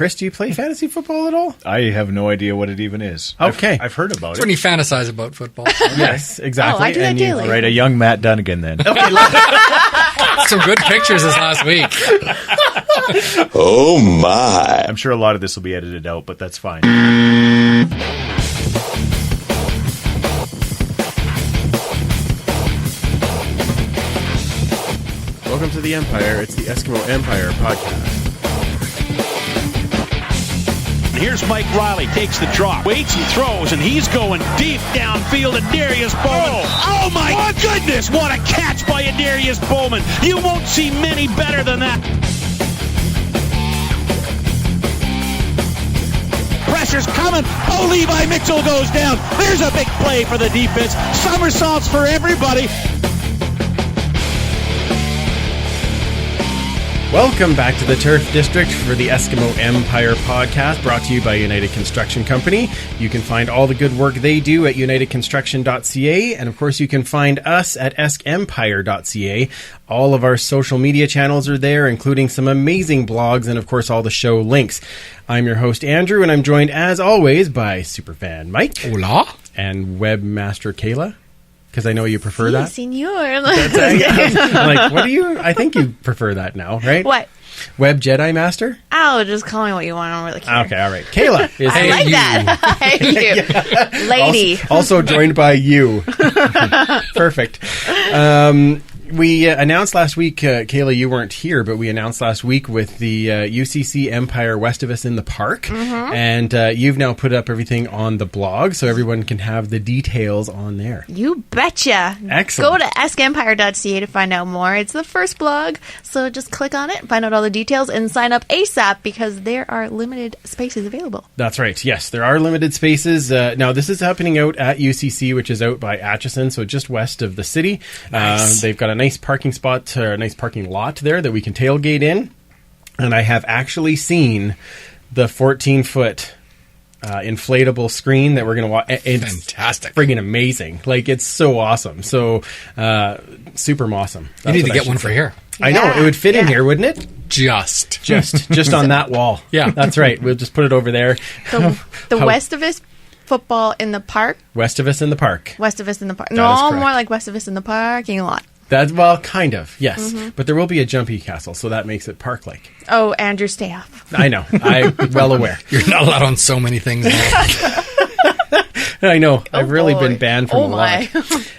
Chris, do you play fantasy football at all? I have no idea what it even is. Okay. I've heard about It's when you fantasize about football. Yes, exactly. Oh, I do that daily. Right, a young Matt Dunnigan then. Okay, Some good pictures this last week. Oh, my. I'm sure a lot of this will be edited out, but that's fine. welcome to the Empire. It's the Eskimo Empire podcast. Here's Mike Riley, takes the drop, waits and throws, and he's going deep downfield to Darius Bowman. Oh my goodness, what a catch by Darius Bowman. You won't see many better than that. Pressure's coming. Oh, Levi Mitchell goes down. There's a big play for the defense. Somersaults for everybody. Welcome back to the Turf District for the Eskimo Empire podcast, brought to you by United Construction Company. You can find all the good work they do at unitedconstruction.ca, and of course you can find us at eskempire.ca. All of our social media channels are there, including some amazing blogs and of course all the show links. I'm your host Andrew, and I'm joined as always by superfan Mike. Hola. And webmaster Kayla. Because I know you prefer that. Senor. I'm like, what do you... I think you prefer that now, right? What? Web Jedi Master? Oh, just call me what you want. I don't really care. Okay, all right. Kayla is I like that. Hey, you. Lady. Also joined by you. Perfect. We announced last week, Kayla, you weren't here, but we announced last week with the UCC Empire west of us in the park. Mm-hmm. And you've now put up everything on the blog, so everyone can have the details on there. You betcha. Excellent. Go to eskempire.ca to find out more. It's the first blog, so just click on it, find out all the details, and sign up ASAP because there are limited spaces available. That's right. Yes, there are limited spaces. Now, this is happening out at UCC, which is out by Atchison, so just west of the city. Nice. They've got a nice parking spot, or a nice parking lot there that we can tailgate in. And I have actually seen the 14-foot inflatable screen that we're going to watch. It's fantastic. Friggin' amazing. Like, it's so awesome. So, super awesome. You need to get one for here. I know. It would fit in here, wouldn't it? Just on that wall. Yeah. That's right. We'll just put it over there. The west of us football in the park. West of us in the park. West of us in the park. That is No, correct. more like west of us in the parking lot. That's, well, kind of, yes. Mm-hmm. But there will be a jumpy castle, so that makes it park-like. Oh, Andrew, stay off. I know. I'm well aware. You're not allowed on so many things now. I know. Oh, I've really boy. been banned from a lot.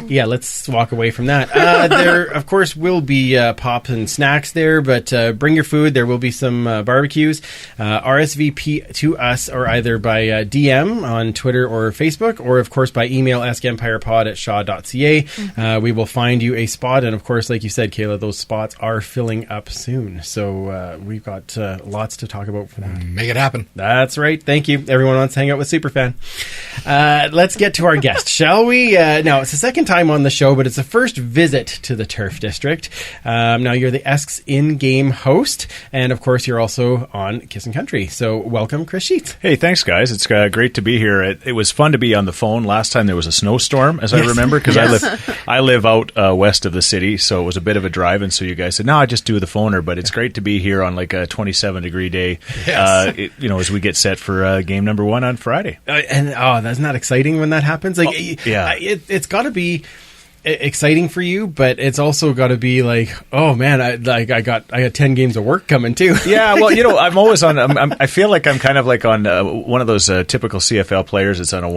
Yeah, let's walk away from that. There, of course, will be pop and snacks there, but bring your food. There will be some barbecues. RSVP to us, or either by DM on Twitter or Facebook, or, of course, by email askempirepod@shaw.ca. Mm-hmm. We will find you a spot, and, of course, like you said, Kayla, those spots are filling up soon. So we've got lots to talk about for that. Make it happen. That's right. Thank you. Everyone wants to hang out with Superfan. Let's get to our guest, shall we? Now, it's the second time on the show, but it's the first visit to the Turf District. Now, you're the Esks in-game host, and of course, you're also on Kissin' Country. So, welcome, Chris Scheetz. Hey, thanks, guys. It's great to be here. It was fun to be on the phone. Last time there was a snowstorm, as I remember, because I live out west of the city, so it was a bit of a drive, and so you guys said, no, I just do the phoner, but it's great to be here on like a 27-degree day, Yes. as we get set for game number 1 on Friday. That's not exciting when that happens. Like, yeah. It's got to be exciting for you, but it's also got to be like, oh man, I got 10 games of work coming too. Yeah, well, I'm always on. I feel like I'm kind of like on one of those typical CFL players that's on a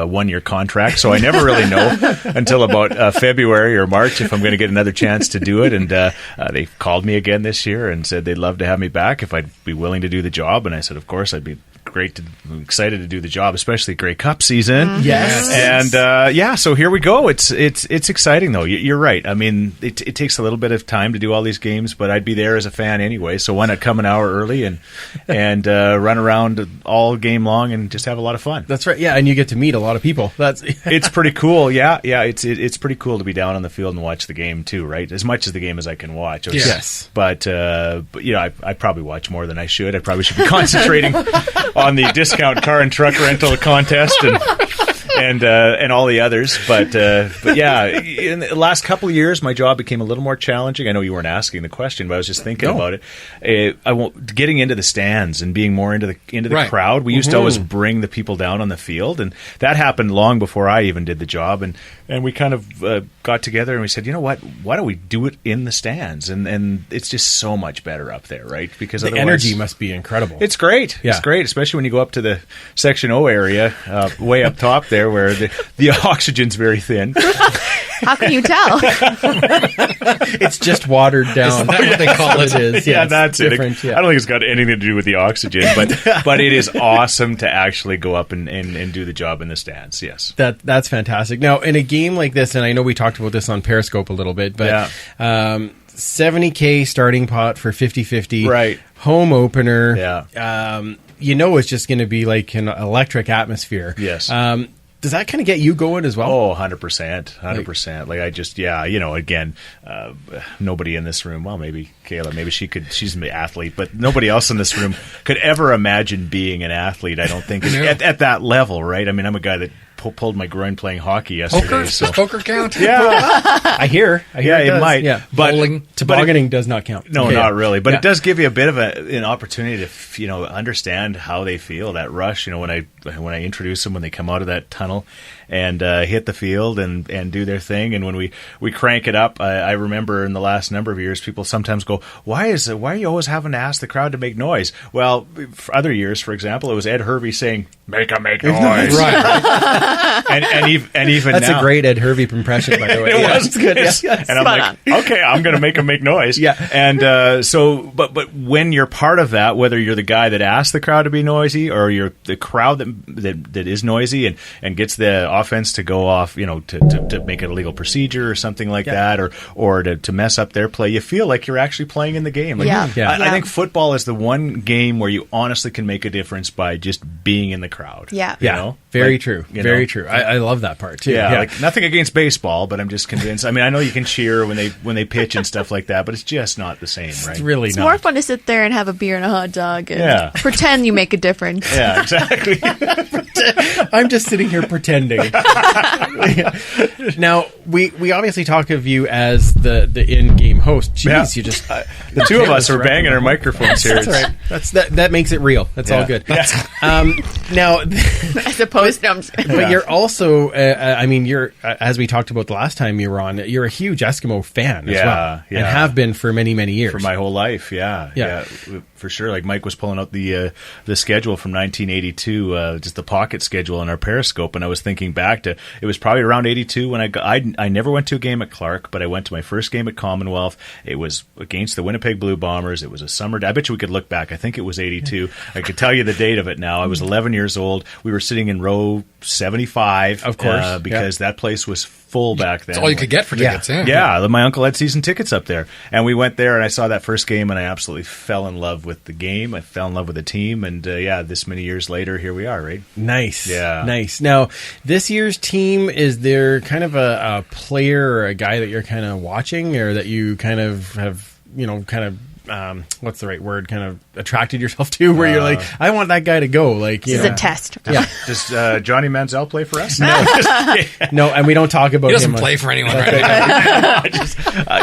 one-year contract. So I never really know until about February or March if I'm going to get another chance to do it. And they called me again this year and said they'd love to have me back if I'd be willing to do the job. And I said, of course, I'd be excited to do the job, especially Grey Cup season. Mm-hmm. Yes. And so here we go. It's exciting though. You're right. I mean, it takes a little bit of time to do all these games, but I'd be there as a fan anyway. So why not come an hour early and run around all game long and just have a lot of fun. That's right. Yeah, and you get to meet a lot of people. It's pretty cool. Yeah. It's pretty cool to be down on the field and watch the game too. Right, as much of the game as I can watch. Yes. But I probably watch more than I should. I probably should be concentrating on the discount car and truck rental contest and all the others. But yeah, in the last couple of years, my job became a little more challenging. I know you weren't asking the question, but I was just thinking about it. Getting into the stands and being more into the crowd. We used to always bring the people down on the field, and that happened long before I even did the job. And we kind of got together and we said, you know what? Why don't we do it in the stands? And it's just so much better up there, right? Because the energy must be incredible. It's great. Yeah. It's great, especially when you go up to the Section O area, way up top there, where the oxygen's very thin. How can you tell? It's just watered down. Is that what they call it? Is. Yeah, that's it. Yeah. I don't think it's got anything to do with the oxygen, but it is awesome to actually go up and do the job in the stands. Yes, that's fantastic. Now, in a game like this, and I know we talked about this on Periscope a little bit, but $70K starting pot for 50-50, right? Home opener. Yeah. It's just going to be like an electric atmosphere. Yes. Does that kind of get you going as well? Oh, 100%. 100%. Like I just, again, nobody in this room, well, maybe Kayla, maybe she's an athlete, but nobody else in this room could ever imagine being an athlete, I don't think, at that level, right? I mean, I'm a guy that pulled my groin playing hockey yesterday. Poker? Does poker count? Yeah. I hear it might. Yeah. But bowling. Tobogganing does not count. No, not really. But it does give you a bit of an opportunity to, understand how they feel, that rush, when I introduce them, when they come out of that tunnel and hit the field and do their thing. And when we crank it up, I remember in the last number of years, people sometimes go, why are you always having to ask the crowd to make noise? Well, for other years, for example, it was Ed Hervey saying, make noise. Right. and even that's now, a great Ed Hervey impression, by the way. It was good. Yes. And I'm like, okay, I'm going to make them make noise. Yeah. And but when you're part of that, whether you're the guy that asks the crowd to be noisy or you're the crowd that is noisy and gets the offense to go off, to make it a legal procedure or something like that, or to mess up their play, you feel like you're actually playing in the game. Like, I think football is the one game where you honestly can make a difference by just being in the crowd. Yeah. Very true. Very true. I love that part too. Yeah, like nothing against baseball, but I'm just convinced. I mean, I know you can cheer when they pitch and stuff like that, but it's just not the same, right? It's really it's not. more fun to sit there and have a beer and a hot dog and pretend you make a difference. Yeah, exactly. I'm just sitting here pretending. Now, we obviously talk of you as the in-game host. Jeez, you just the two of us are banging our microphones here. That's right. That makes it real. That's all good. Yeah. Now, I suppose. But you're also, you're as we talked about the last time you were on, you're a huge Eskimo fan as well, and have been for many, many years. For my whole life, yeah, for sure. Like Mike was pulling out the schedule from 1982, just the pocket schedule on our Periscope, and I was thinking back to it was probably around 82 when I never went to a game at Clark, but I went to my first game at Commonwealth. It was against the Winnipeg Blue Bombers. It was a summer day. I bet you we could look back. I think it was 82. I could tell you the date of it now. I was 11 years old. We were sitting in row 75, of course, because that place was full back then. That's all you could get for tickets. Yeah, my uncle had season tickets up there, and we went there, and I saw that first game, and I absolutely fell in love with the game. I fell in love with the team, and this many years later, here we are, right? Nice. Now, this year's team, is there kind of a player or a guy that you're kind of watching, or that you kind of have, what's the right word, kind of attracted yourself to, where you're like, I want that guy to go. Like, this is a test. Yeah. Does Johnny Manziel play for us? No. No, and we don't talk about him. He doesn't play for anyone right now.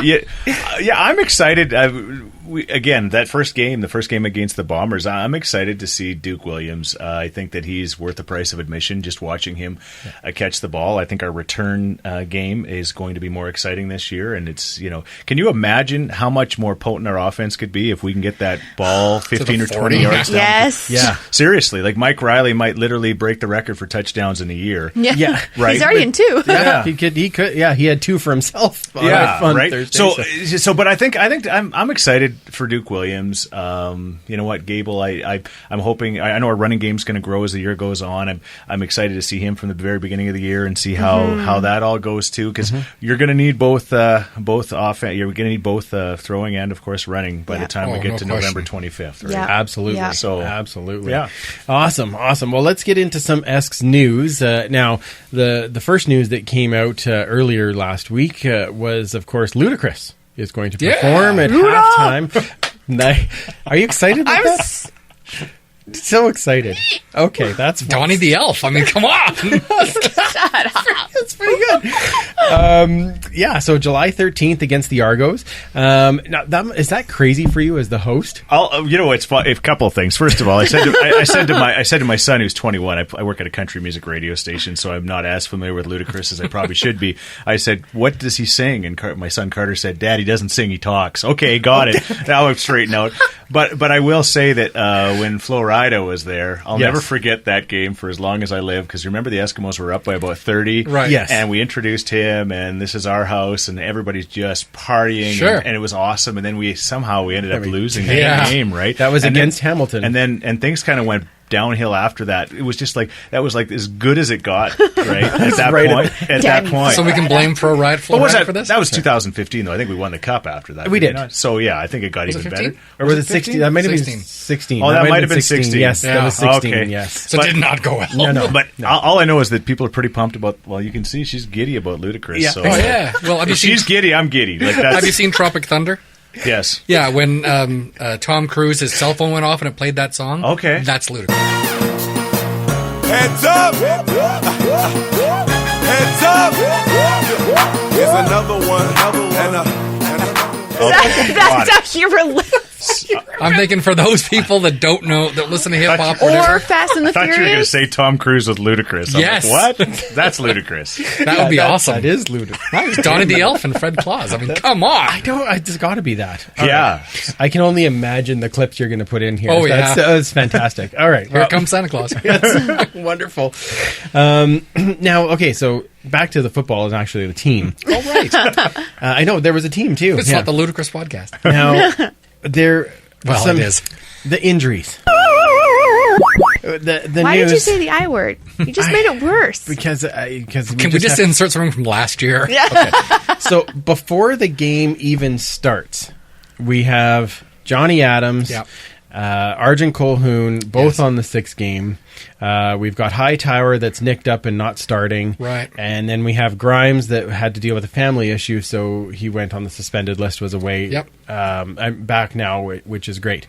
I'm excited. Again, the first game against the Bombers, I'm excited to see Duke Williams. I think that he's worth the price of admission just watching him catch the ball. I think our return game is going to be more exciting this year, and it's, can you imagine how much more potent our offense could be if we can get that ball 15 or 20 yards down? Yes. Yeah. Seriously, like Mike Riley might literally break the record for touchdowns in a year. Yeah. Right. He's already in 2. Yeah. He could. Yeah. He had 2 for himself. Right. Thursday, But I think I'm excited for Duke Williams. You know what, Gable? I'm hoping. I know our running game's going to grow as the year goes on. I'm excited to see him from the very beginning of the year and see how that all goes too, because you're going to need both offense. You're going to need both throwing and of course running by the time we get to November 25th. Right? Yeah. Absolutely. Yeah. So absolutely. Yeah. Awesome. Well, let's get into some Esks news. Now, the first news that came out earlier last week was, of course, Ludacris is going to perform at halftime. Are you excited about that? So excited. Okay, that's Donnie the Elf. I mean, come on. That's pretty good. Yeah, so July 13th against the Argos. Now, is that crazy for you as the host? It's fun. A couple of things. First of all, I said to my son who's 21. I work at a country music radio station, so I'm not as familiar with Ludacris as I probably should be. I said, "What does he sing?" And my son Carter said, "Dad, he doesn't sing. He talks." Okay, got it. Now I'm straightened out. But I will say that when Florida was there, I'll never forget that game for as long as I live, because remember the Eskimos were up by about 30, right? Yes, and we introduced him, and this is our house, and everybody's just partying, sure. and it was awesome. And then we ended up losing the game, right? That was against then, Hamilton, and things kind of went downhill after that. It was just like that was like as good as it got, right? At that point. So we can blame for a ride Florida for this? That was 2015, though. I think we won the cup after that. We did. So yeah, I think it got even better. Or was it 16? That might have been 16. Oh, that might have been 16. Yes, that was 16. Okay. Yes. So it did not go well. No. But all I know is that people are pretty pumped about. Well, you can see she's giddy about Ludacris. Yeah. So, Oh yeah. Well, if she's giddy, I'm giddy. Like that's, have you seen Tropic Thunder? Yes. Yeah, when Tom Cruise, his cell phone went off and it played that song. Okay. That's Ludacris. Heads up! Heads up! Here's another one. That's how you relate. I'm thinking for those people that don't know, that listen to hip hop, Or Fast and the I thought you were going to Furious. say Tom Cruise with Ludacris. I'm Yes. like, what? That's Ludacris. that would be awesome. That is Ludacris. Donnie the Elf and Fred Claus. I mean, come on. I just got to be that. All Yeah. right. I can only imagine the clips you're going to put in here. Oh, yeah. That's fantastic. All right. Here comes Santa Claus. That's wonderful. Now, okay, so back to the football is actually the team. Oh, right. I know there was a team too. It's Yeah. not the Ludacris podcast. Now, there. Well, it is. The injuries. The Why news, did you say the I word? You just made it worse. Because Can we just insert something from last year? So before the game even starts, we have Johnny Adams, Yep. Arjun Colhoun, both on the 6th game. We've got Hightower that's nicked up and not starting. Right. And then we have Grimes that had to deal with a family issue, so he went on the suspended list, was away. Yep. I'm back now, which is great.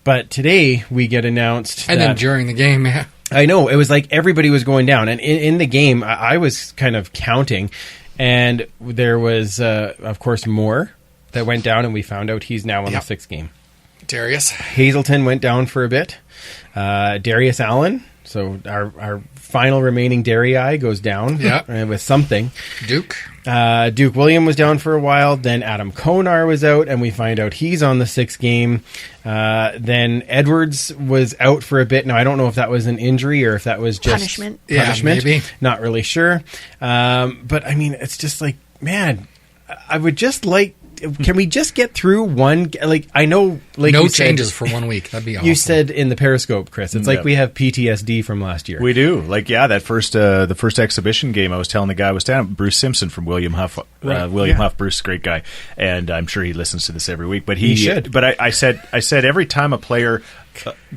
But today we get announced And that, then during the game, yeah. I know, it was like everybody was going down. And in the game, I was kind of counting, and there was, of course, Moore that went down, and we found out he's now on Yep. the 6th game. Darius. Hazelton went down for a bit. Darius Allen, so our final remaining Darii goes down with something. Duke. Duke William was down for a while. Then Adam Konar was out, and we find out he's on the 6th game. Then Edwards was out for a bit. Now, I don't know if that was an injury or if that was just Punishment. Yeah, maybe. Not really sure. But, I mean, it's just like, man, I would just like... Can we just get through one? Like, I know, like No you said, changes for 1 week. That'd be awesome. you said in the Periscope, Chris. It's like Yeah. we have PTSD from last year. We do. Like, yeah, that the first exhibition game, I was telling the guy I was down, Bruce Simpson from William Huff. Right. William Yeah. Huff, Bruce, great guy. And I'm sure he listens to this every week. But He should. But I said every time a player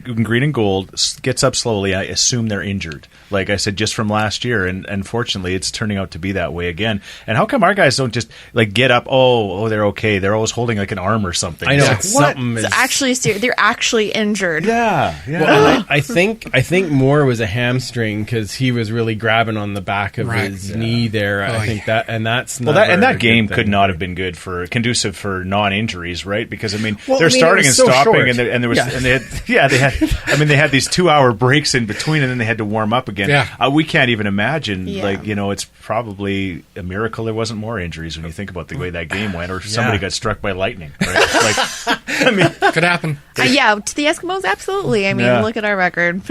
in green and gold gets up slowly, I assume they're injured. Like I said, just from last year. And unfortunately, it's turning out to be that way again. And how come our guys don't just, like, get up, oh, they're okay. They're always holding, like, an arm or something. I know. It's like, what? Something is... It's actually they're actually injured. Yeah. Well, I think Moore was a hamstring because he was really grabbing on the back of Right. his knee there. I think that, and that's not that game could not have been good for conducive for non-injuries, right? Because I mean, Well, they're I mean, starting it and was so stopping, short. and there was Yeah. and they had I mean, they had these 2-hour breaks in between, and then they had to warm up again. Yeah. We can't even imagine. Yeah. Like, it's probably a miracle there wasn't more injuries when you think about the way that game went, or somebody got struck by lightning. Right? Like, I mean, Could happen. Yeah, to the Eskimos, absolutely. I mean, Yeah. look at our record.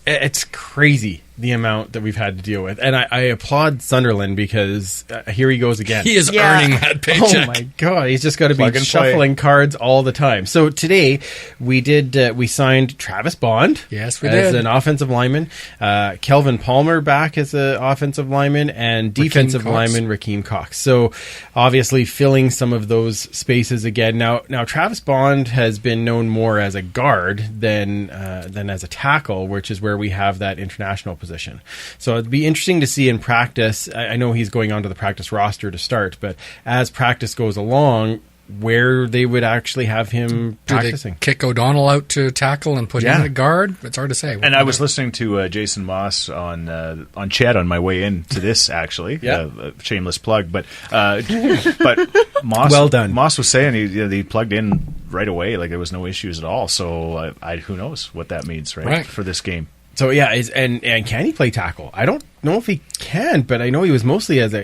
It's crazy the amount that we've had to deal with, and I applaud Sunderland because here he goes again. He is Yeah. earning that paycheck. Oh my god, he's just got to be Plug and play. shuffling cards all the time. So today we signed Travis Bond, Yes, we as did. an offensive lineman, Kelvin Palmer back as an offensive lineman, and defensive Cox. lineman Rakeem Cox. So obviously filling some of those spaces again. Now Travis Bond has been known more as a guard than as a tackle, which is where we have that international position. So it'd be interesting to see in practice. I know he's going onto the practice roster to start, but as practice goes along, where they would actually have him Do practicing. they kick O'Donnell out to tackle and put him at guard? It's hard to say. And I was listening to Jason Moss on Ched on my way into this, actually. Shameless plug, but Moss. Well done. Moss was saying he plugged in right away, like there was no issues at all. So who knows what that means, right. For this game. So yeah, and can he play tackle? I don't know if he can, but I know he was mostly he's a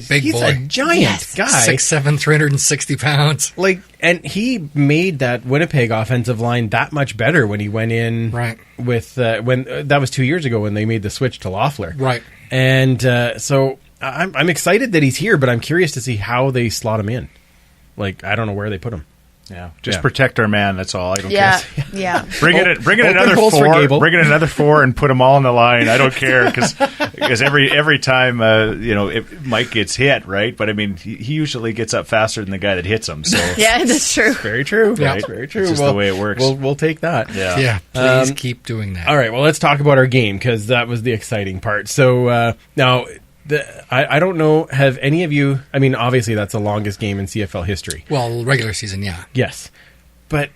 big boy. a giant guy, 6'7", 360 pounds. Like, and he made that Winnipeg offensive line that much better when he went in. Right. With when that was 2 years ago when they made the switch to Loeffler. Right. And so I'm excited that he's here, but I'm curious to see how they slot him in. Like, I don't know where they put him. Yeah, just protect our man. That's all. I don't Yeah, care. yeah. Bring in another goals for four. Gable. Bring in another 4 and put them all in the line. I don't care because every time Mike gets hit, right? But I mean, he usually gets up faster than the guy that hits him. So Yeah, that's true. Very true. Yeah. Right? Very true. It's just the way it works. We'll take that. Yeah, please keep doing that. All right. Well, let's talk about our game because that was the exciting part. So now. I don't know, have any of you, I mean, obviously that's the longest game in CFL history. Well, regular season, yeah. Yes. But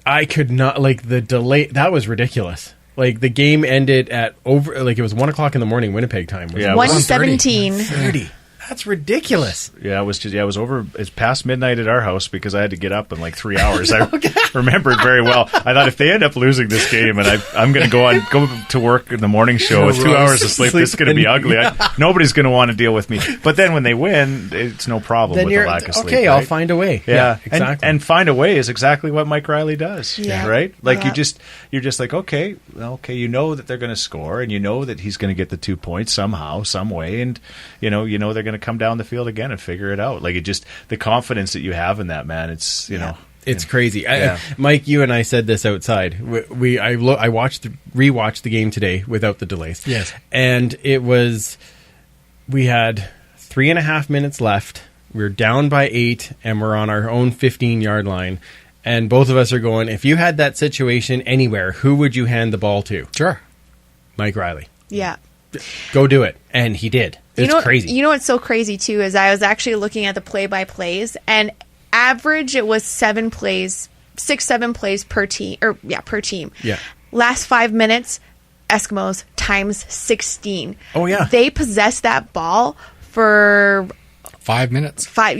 I could not, like, the delay, that was ridiculous. Like, the game ended at it was 1 o'clock in the morning, Winnipeg time. Was Yeah, 1:17. 1:30. That's ridiculous. Yeah, it was over. It's past midnight at our house because I had to get up in like 3 hours. I remember it very well. I thought if they end up losing this game and I'm going to go to work in the morning show with 2 hours of sleep, this is going to be ugly. Nobody's going to want to deal with me. But then when they win, it's no problem Then with the lack of sleep. okay, right? I'll find a way. Yeah, exactly. And find a way is exactly what Mike Riley does. Yeah. Right? Like Yeah. you're just like, okay, you know that they're going to score and you know that he's going to get the 2 points somehow, some way, and you know they're going to come down the field again and figure it out. Like, it just, the confidence that you have in that, man, it's It's crazy. Yeah. Mike, you and I said this outside. I rewatched the game today without the delays. Yes. And we had 3.5 minutes left. We're down by 8 and we're on our own 15-yard line. And both of us are going, if you had that situation anywhere, who would you hand the ball to? Sure. Mike Riley. Yeah. Go do it. And he did. It's crazy. You know what's so crazy, too, is I was actually looking at the play-by-plays, and average, it was 7 plays, 6-7 plays per team. Per team. Yeah. Last 5 minutes, Eskimos times 16. Oh, yeah. They possessed that ball for 5 minutes. 5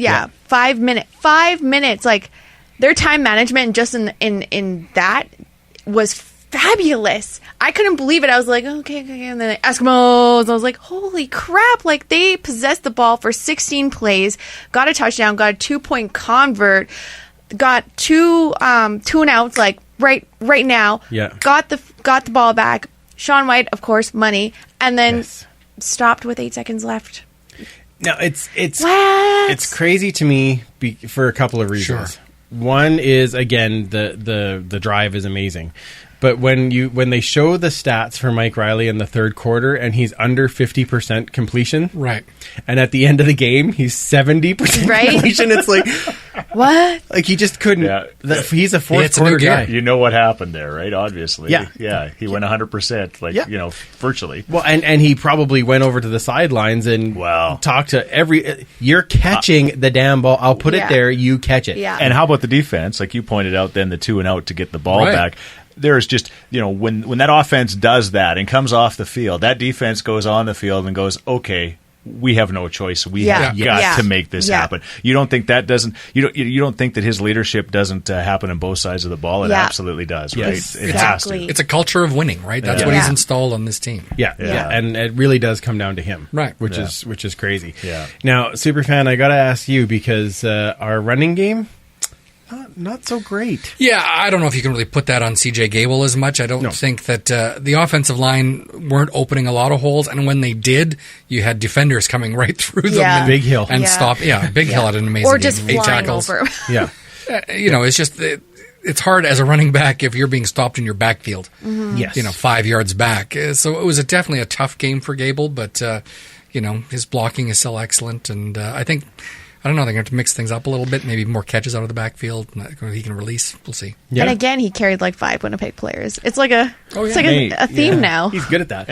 minutes. 5 minutes. Like, their time management just in that was fabulous. I couldn't believe it. I was like, okay. And then the Eskimos, I was like, holy crap. Like, they possessed the ball for 16 plays, got a touchdown, got a 2-point convert, got two and outs, like right now. Yeah. Got the ball back. Sean White, of course, money, and then stopped with 8 seconds left. Now, it's What? crazy to me for a couple of reasons. Sure. One is, again, the drive is amazing. But when they show the stats for Mike Riley in the third quarter and he's under 50% completion, Right. and at the end of the game he's 70% Right? completion, it's like, What? like he just couldn't. Yeah. He's a fourth It's a new quarter gear. guy. you know what happened there, right? Obviously. Yeah. He went 100%, like, Yeah. virtually. Well, and he probably went over to the sidelines and Wow. talked to you're catching the damn ball. I'll put it Yeah. there. You catch it. Yeah. And how about the defense? Like you pointed out, then the 2 and out to get the ball Right. back. There's just, when that offense does that and comes off the field, that defense goes on the field and goes, okay, we have no choice. We have got to make this happen. You don't think that doesn't? You don't think that his leadership doesn't happen on both sides of the ball? It absolutely does. Right? Yes. It has to. It's a culture of winning, right? That's what he's installed on this team. Yeah, and it really does come down to him, Right. Which is crazy. Yeah. Now, Superfan, I got to ask you because our running game, not so great. Yeah, I don't know if you can really put that on CJ Gable as much. I don't think that the offensive line weren't opening a lot of holes, and when they did, you had defenders coming right through them. Yeah. And, Big Hill. and stop. Yeah, Big Hill had an amazing Or just game. 8 flying tackles. over. Yeah, It's just it's hard as a running back if you're being stopped in your backfield. yes. 5 yards back. So it was definitely a tough game for Gable, but his blocking is still excellent, and I think. I don't know. They're going to have to mix things up a little bit. Maybe more catches out of the backfield. He can release. We'll see. Yeah. And again, he carried like 5 Winnipeg players. It's like a Oh, yeah. It's like a theme now. He's good at that.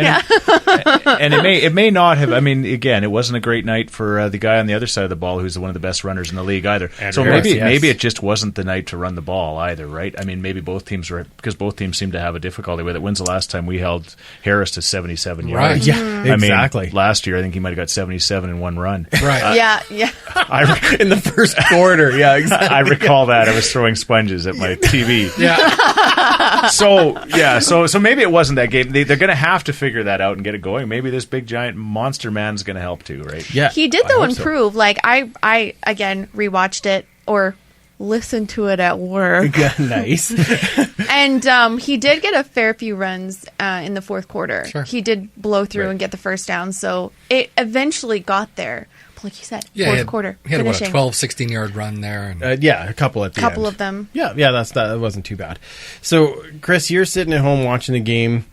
And it may not have. I mean, again, it wasn't a great night for the guy on the other side of the ball, who's one of the best runners in the league either. Andrew So Harris, maybe it just wasn't the night to run the ball either, right? I mean, maybe both teams were, because both teams seem to have a difficulty with it. When's the last time we held Harris to 77 yards? Yeah, exactly. I mean, last year I think he might have got 77 in one run. Right. Yeah. In the first quarter. Yeah, exactly. I recall that. I was throwing sponges at my TV. Yeah. So maybe it wasn't that game. They're going to have to figure that out and get it going. Maybe this big giant monster man's going to help too, right? Yeah, He did though improve. Like I again rewatched it or listened to it at work. Yeah, nice. And he did get a fair few runs in the fourth quarter. Sure. He did blow through and get the first down, so it eventually got there. But like you said, fourth quarter. He had finishing. a 12, 16-yard run there. And Yeah, a couple at the end. Couple of them. Yeah, that wasn't too bad. So, Chris, you're sitting at home watching the game.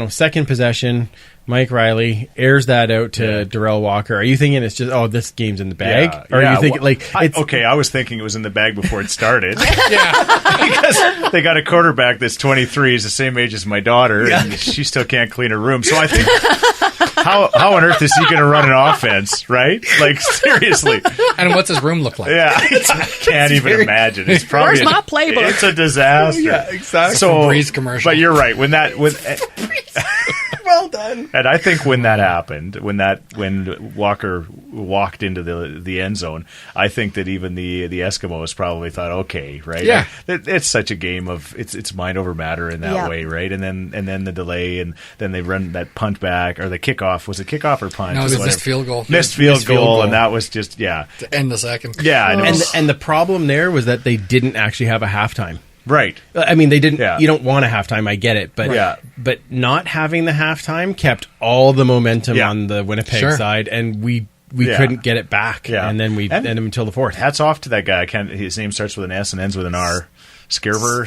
Second possession, Mike Riley airs that out to Darrell Walker. Are you thinking it's just, this game's in the bag? Yeah, or are you thinking I was thinking it was in the bag before it started. yeah. Because they got a quarterback that's 23, is the same age as my daughter, and she still can't clean her room. So I think, how on earth is he going to run an offense, right? Like, seriously. And what's his room look like? Yeah, I can't even imagine. It's probably Where's my playbook? It's a disaster. Yeah, exactly. So, Breeze commercial. But you're right. well done. And I think when that happened, when Walker walked into the end zone, I think that even the Eskimos probably thought, okay, right? Yeah. It's such a game of it's mind over matter in that way, right? And then the delay, and then they run that punt back or the kickoff. Was it kickoff or punt? No, it was missed field goal. Missed field goal, and that was just To end the second. Yeah, I know. And the problem there was that they didn't actually have a halftime. Right. I mean, they didn't. Yeah. You don't want a halftime. I get it, but Yeah. but not having the halftime kept all the momentum Yeah. on the Winnipeg Sure. side, and we Yeah. couldn't get it back. Yeah. And then we ended him until the fourth. Hats off to that guy. His name starts with an S and ends with an R. Skeever.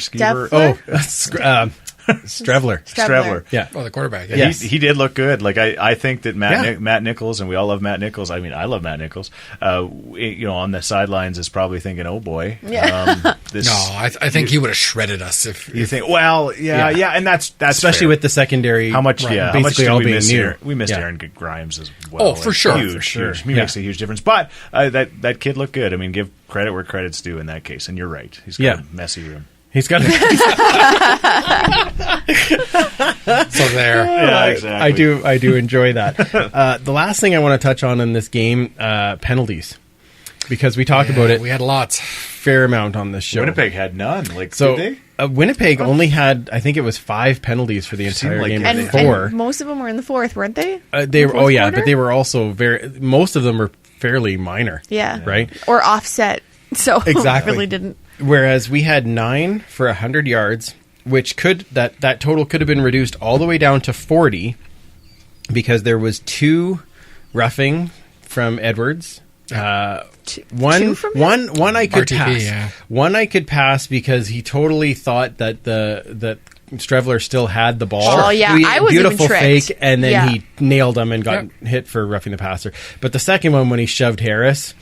Steffler? Strevler. Yeah. Oh, the quarterback. Yeah. Yes. He did look good. Like I think that Matt Nichols, and we all love Matt Nichols. I mean, I love Matt Nichols. On the sidelines is probably thinking, "Oh boy, this." No, I think he would have shredded us if You think? Well, yeah, and that's Especially fair. with the secondary. How much? Right. Yeah, how much Basically did all we being miss new. here? We missed Yeah. Aaron Grimes as well. Oh, for sure. Huge, For sure. huge. He Yeah. makes a huge difference. But that kid looked good. I mean, give credit where credit's due in that case. And you're right. He's got a messy room. He's got. so there. Yeah, exactly. I do enjoy that. The last thing I want to touch on in this game, penalties, because we talked about it We had lots. fair amount on this show. Winnipeg had none. Like, So did they? Winnipeg only had, I think it was 5 penalties for the entire like game. it. And, 4. and most of them were in the fourth, weren't they? They were. Oh yeah, quarter? but they were also most of them were fairly minor. Yeah. Right. Or offset. So Exactly. really didn't. Whereas we had 9 for 100 yards, which that total could have been reduced all the way down to 40 because there was 2 roughing from Edwards. One I could RTP, pass. yeah. One I could pass because he totally thought that that Strevler still had the ball. Oh, yeah, I was even beautiful tricked. fake, and then Yeah. he nailed him and got hit for roughing the passer. But the second one when he shoved Harris.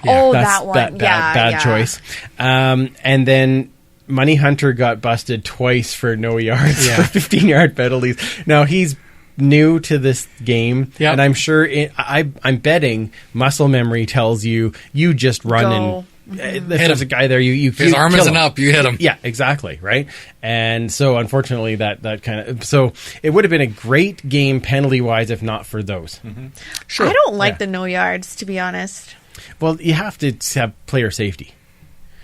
Oh, That's that one. bad choice. And then Money Hunter got busted twice for no yards, Yeah. for 15-yard penalties. Now he's new to this game, Yep. and I'm sure I'm betting muscle memory tells you just run Go. and if there's a guy there, you If his arm kill isn't him. up, you hit him. Yeah, exactly, right? And so, unfortunately, that kind of... So, it would have been a great game penalty-wise if not for those. Sure. I don't like Yeah. the no yards, to be honest. Well, you have to have player safety.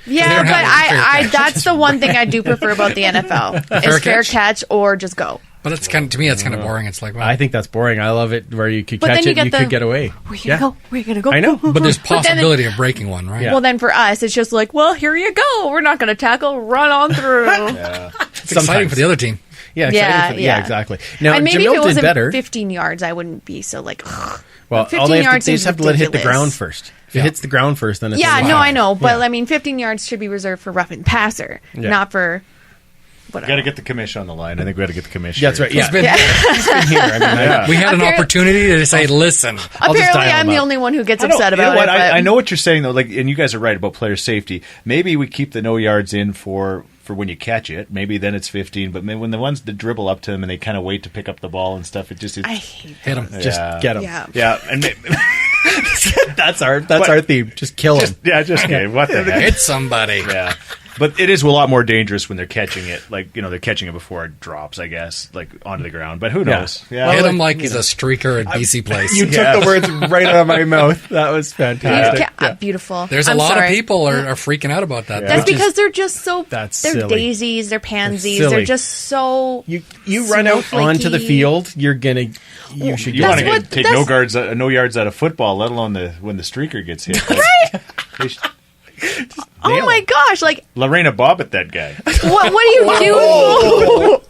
Yeah, don't but have a fair I catch. that's the one thing I do prefer about the NFL. Is fair catch or just go. But it's kind of, to me, that's kind of boring. It's like, well, I think that's boring. I love it where you could But catch then you it get and you could get away. Where you gonna go? Where you gonna go? I know. but there's then it- possibility of breaking one, right? Yeah. Well, then for us, it's just like, well, here you go. We're not going to tackle. Run on through. It's exciting for the other team. Yeah, exciting Yeah, for the- yeah. exactly. Now, And maybe if Jamil it did wasn't better. 15 yards, I wouldn't be so like, ugh. Well, 15 all they yards just seems have to let it hit the ridiculous. ground first. If Yeah. it hits the ground first, then it's Yeah, a no, lot. I know. But, Yeah. I mean, 15 yards should be reserved for rough and passer, Yeah. not for whatever. Got to get the commission on the line. I think we got to get the commission. That's right. Yeah, It's been- he's been here. I mean, We had an Apparent- opportunity to say, listen. I'll just Apparently, dial I'm him the up. only one who gets I know- upset you know about what? it. But I know what you're saying though. Like, and you guys are right about player safety. Maybe we keep the no yards in for for when you catch it. Maybe then it's 15, but when the ones that dribble up to him and they kind of wait to pick up the ball and stuff, I hate Hit him. Just get him. Yeah. And That's our theme. Just kill him. just kidding. What the heck? Hit somebody. Yeah. But it is a lot more dangerous when they're catching it. Like, they're catching it before it drops, I guess, like onto the ground. But who knows? Yeah. Hit him like he's a streaker at BC Place. You took the words right out of my mouth. That was fantastic. Beautiful. There's a lot of people are freaking out about that. That's because they're just so. They're silly. daisies. They're pansies. Silly. They're just so. You run out onto the field. You should. You want to take no yards out of football, let alone when the streaker gets hit. Oh my gosh! Like Lorena Bobbitt, that guy. what are you doing?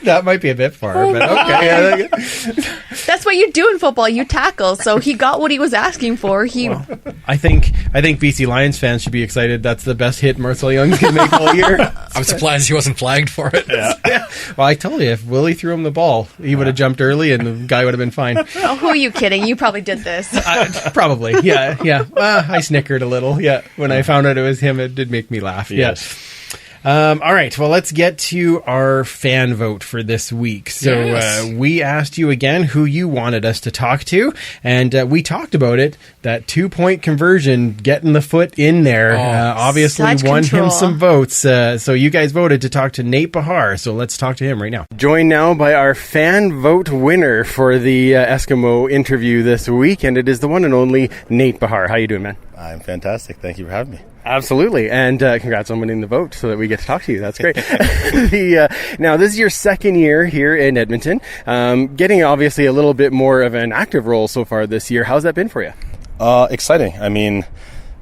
That might be a bit far, but okay. That's what you do in football. You tackle. So he got what he was asking for. I think BC Lions fans should be excited. That's the best hit Marcel Young's going to make all year. I'm surprised he wasn't flagged for it. Yeah. Well, I told you, if Willie threw him the ball, he would have jumped early and the guy would have been fine. Oh, who are you kidding? You probably did this. Probably. Yeah. I snickered a little. Yeah. When I found out it was him, it did make me laugh. Yes. Yeah. All right. Well, let's get to our fan vote for this week. So we asked you again who you wanted us to talk to, and we talked about it. That 2-point conversion, getting the foot in there, obviously won him some votes. So you guys voted to talk to Nate Behar. So let's talk to him right now. Joined now by our fan vote winner for the Eskimo interview this week, and it is the one and only Nate Behar. How you doing, man? I'm fantastic. Thank you for having me. Absolutely, and congrats on winning the vote so that we get to talk to you. That's great. Now, this is your second year here in Edmonton, getting obviously a little bit more of an active role so far this year. How's that been for you? Exciting. I mean,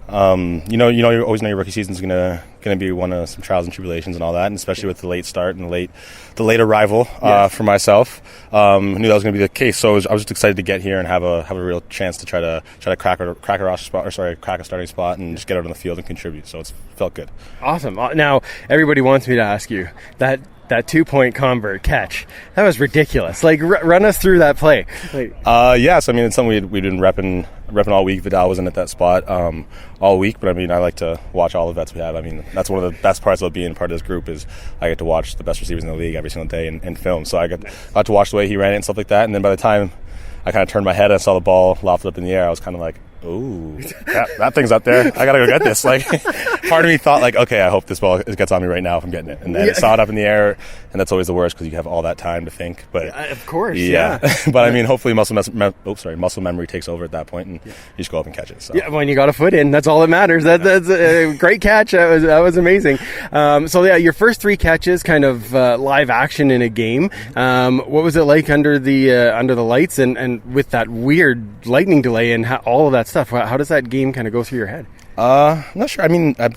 you always know your rookie season's gonna be one of some trials and tribulations and all that, and especially with the late start and the late arrival for myself. I knew that was going to be the case, so I was just excited to get here and have a real chance to try to crack a starting spot and just get out on the field and contribute. So it felt good. Awesome. Now everybody wants me to ask you that 2-point convert catch. That was ridiculous. Like, run us through that play. Yes, I mean, it's something we've been repping all week. Vidal wasn't at that spot all week, but I mean, I like to watch all the vets we have. I mean, that's one of the best parts about being part of this group is I get to watch the best receivers in the league every single day and film. So I got to watch the way he ran it and stuff like that. And then by the time I kind of turned my head and saw the ball lofted up in the air, I was kind of like, ooh, that thing's up there. I gotta go get this. Like, part of me thought, like, okay, I hope this ball gets on me right now if I'm getting it. And then it saw it up in the air, and that's always the worst because you have all that time to think. But of course, yeah. But I mean, hopefully muscle memory takes over at that point, and you just go up and catch it. So. Yeah, when you got a foot in, that's all that matters. That's a great catch. That was amazing. Your first 3 catches, kind of live action in a game. What was it like under the lights and with that weird lightning delay and all of that stuff? How does that game kind of go through your head? I'm not sure. I mean, I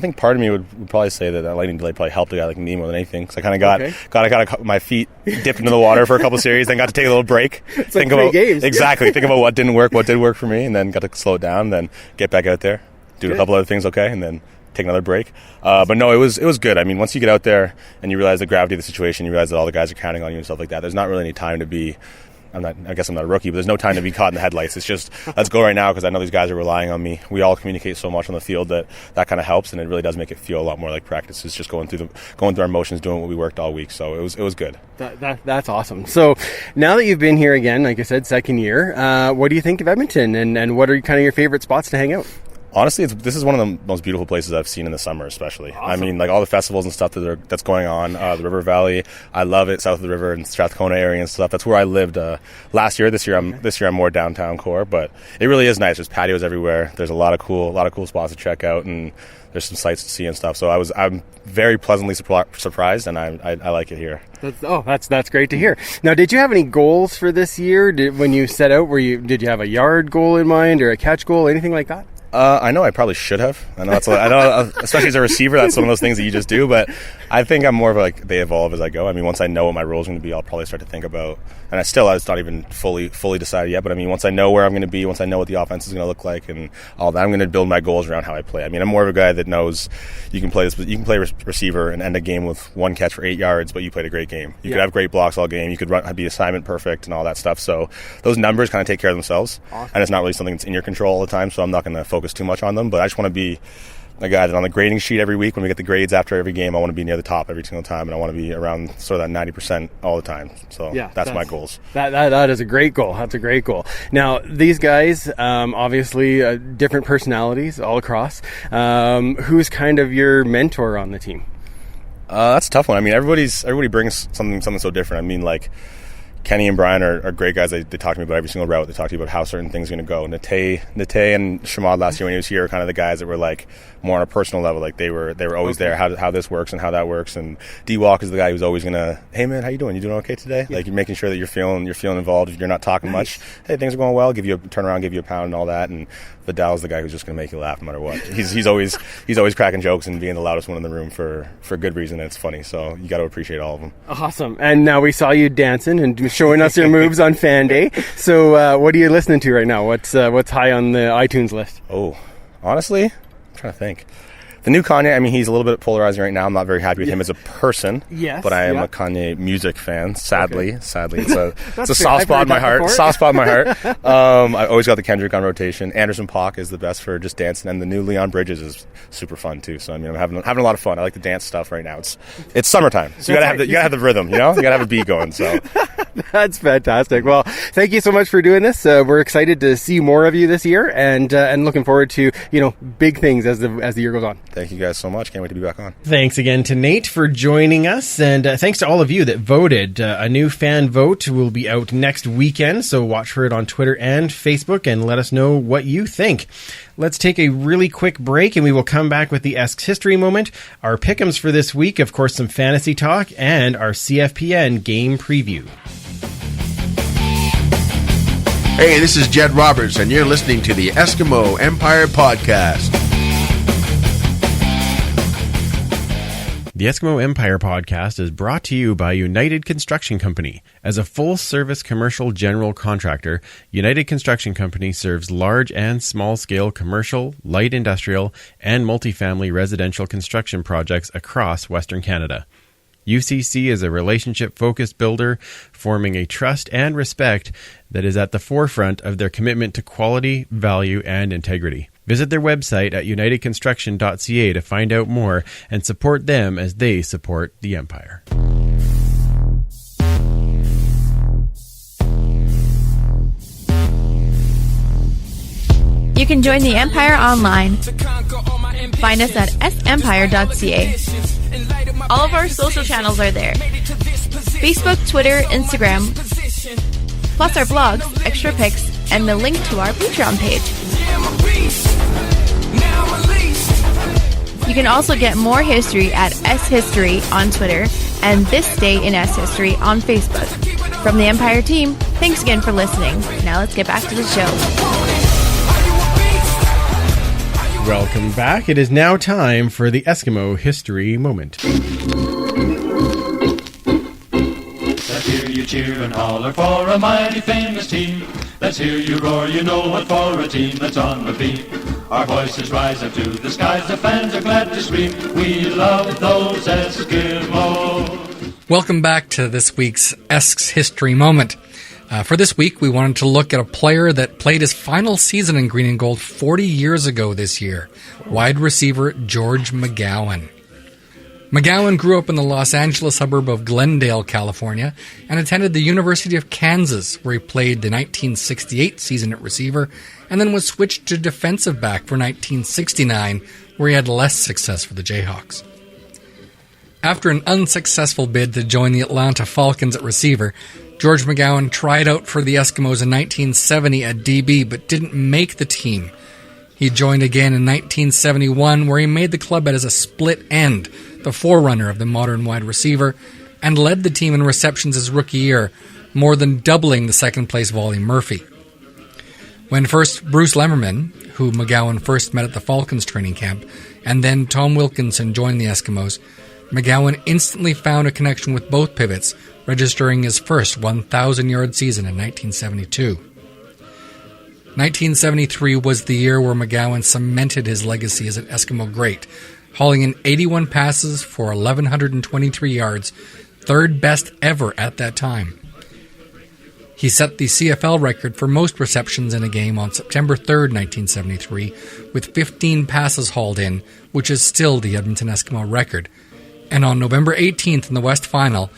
think part of me would probably say that lightning delay probably helped a guy like me more than anything, because I kind of got my feet dipped into the water for a couple series, then got to take a little break. It's think like about games. Exactly. Think about what didn't work, what did work for me, and then got to slow it down, then get back out there, do a couple other things okay, and then take another break. But no, it was good. I mean, once you get out there and you realize the gravity of the situation, you realize that all the guys are counting on you and stuff like that, there's not really any time to be I guess I'm not a rookie, but there's no time to be caught in the headlights. It's just, let's go right now because I know these guys are relying on me. We all communicate so much on the field that kind of helps, and it really does make it feel a lot more like practice. It's just going through our motions, doing what we worked all week. So it was good. That's awesome. So now that you've been here again, like I said, second year, what do you think of Edmonton, and what are kind of your favorite spots to hang out? Honestly, this is one of the most beautiful places I've seen in the summer, especially. Awesome. I mean, like all the festivals and stuff that's going on, the River Valley, I love it, south of the river and Strathcona area and stuff. That's where I lived last year. This year I'm more downtown core, but it really is nice. There's patios everywhere. There's a lot of cool spots to check out, and there's some sights to see and stuff. So I'm very pleasantly surprised, and I like it here. That's great to hear. Now, did you have any goals for this year? When you set out, did you have a yard goal in mind or a catch goal, anything like that? I know I probably should have. I know especially as a receiver, that's one of those things that you just do. But I think I'm more of like they evolve as I go. I mean, once I know what my role is going to be, I'll probably start to think about. And it's not even fully decided yet. But I mean, once I know where I'm going to be, once I know what the offense is going to look like, and all that, I'm going to build my goals around how I play. I mean, I'm more of a guy that knows you can play receiver and end a game with one catch for 8 yards, but you played a great game. You could have great blocks all game. You could be assignment perfect and all that stuff. So those numbers kind of take care of themselves. Awesome. And it's not really something that's in your control all the time. So I'm not going to focus too much on them. But I just want to be a guy that on the grading sheet every week when we get the grades after every game, I want to be near the top every single time, and I want to be around sort of that 90% all the time. So that's my goals. That is a great goal. That's a great goal. Now, these guys, obviously different personalities all across. Who's kind of your mentor on the team? That's a tough one. I mean, everybody brings something so different. I mean, like, Kenny and Brian are great guys. They talk to me about every single route. They talk to you about how certain things are going to go. Nate and Shamad last year when he was here are kind of the guys that were like more on a personal level. Like they were always there. How this works and how that works. And D-Walk is the guy who's always going to, hey man, how you doing? You doing okay today? Yeah. Like you're making sure that you're feeling involved. If you're not talking much, hey, things are going well. Turn around, give you a pound and all that. And Vidal's the guy who's just going to make you laugh no matter what. He's always cracking jokes and being the loudest one in the room for good reason. And it's funny. So you got to appreciate all of them. Awesome. And now we saw you dancing and showing us your moves on Fan Day. So what are you listening to right now? What's high on the iTunes list? Oh, honestly, I'm trying to think. The new Kanye, I mean, he's a little bit polarizing right now. I'm not very happy with him as a person. Yes. But I am a Kanye music fan, sadly. Okay. Sadly. It's a soft spot in my heart. Soft spot in my heart. I always got the Kendrick on rotation. Anderson .Paak is the best for just dancing. And the new Leon Bridges is super fun, too. So, I mean, I'm having a lot of fun. I like the dance stuff right now. It's summertime. So you gotta have the rhythm, you know? You gotta have a beat going, so. That's fantastic. Well, thank you so much for doing this. We're excited to see more of you this year and looking forward to, big things as the year goes on. Thank you guys so much. Can't wait to be back on. Thanks again to Nate for joining us, and thanks to all of you that voted. A new fan vote will be out next weekend, so watch for it on Twitter and Facebook and let us know what you think. Let's take a really quick break, and we will come back with the Esks History Moment, our pick'ems for this week, of course, some fantasy talk, and our CFPN game preview. Hey, this is Jed Roberts, and you're listening to the Eskimo Empire Podcast. The Eskimo Empire Podcast is brought to you by United Construction Company. As a full-service commercial general contractor, United Construction Company serves large and small-scale commercial, light industrial, and multifamily residential construction projects across Western Canada. UCC is a relationship-focused builder, forming a trust and respect that is at the forefront of their commitment to quality, value, and integrity. Visit their website at unitedconstruction.ca to find out more and support them as they support the Empire. You can join the Empire online. Find us at sempire.ca. All of our social channels are there. Facebook, Twitter, Instagram, plus our blogs, extra pics, and the link to our Patreon page. You can also get more history at S-History on Twitter and This Day in S-History on Facebook. From the Empire team, thanks again for listening. Now let's get back to the show. Welcome back. It is now time for the Eskimo History Moment. Let's hear you cheer and holler for a mighty famous team. Let's hear you roar, you know what, for a team that's on the beat. Our voices rise up to the skies, the fans are glad to scream. We love those Eskimos. Welcome back to this week's Esks History Moment. For this week, we wanted to look at a player that played his final season in green and gold 40 years ago this year, wide receiver George McGowan. McGowan grew up in the Los Angeles suburb of Glendale, California, and attended the University of Kansas, where he played the 1968 season at receiver, and then was switched to defensive back for 1969, where he had less success for the Jayhawks. After an unsuccessful bid to join the Atlanta Falcons at receiver, George McGowan tried out for the Eskimos in 1970 at DB, but didn't make the team. He joined again in 1971, where he made the club as a split end, the forerunner of the modern wide receiver, and led the team in receptions his rookie year, more than doubling the second-place Wally Murphy. When first Bruce Lemmerman, who McGowan first met at the Falcons training camp, and then Tom Wilkinson joined the Eskimos, McGowan instantly found a connection with both pivots, registering his first 1,000-yard season in 1972. 1973 was the year where McGowan cemented his legacy as an Eskimo great, hauling in 81 passes for 1,123 yards, third best ever at that time. He set the CFL record for most receptions in a game on September 3rd, 1973, with 15 passes hauled in, which is still the Edmonton Eskimo record. And on November 18th in the West Final,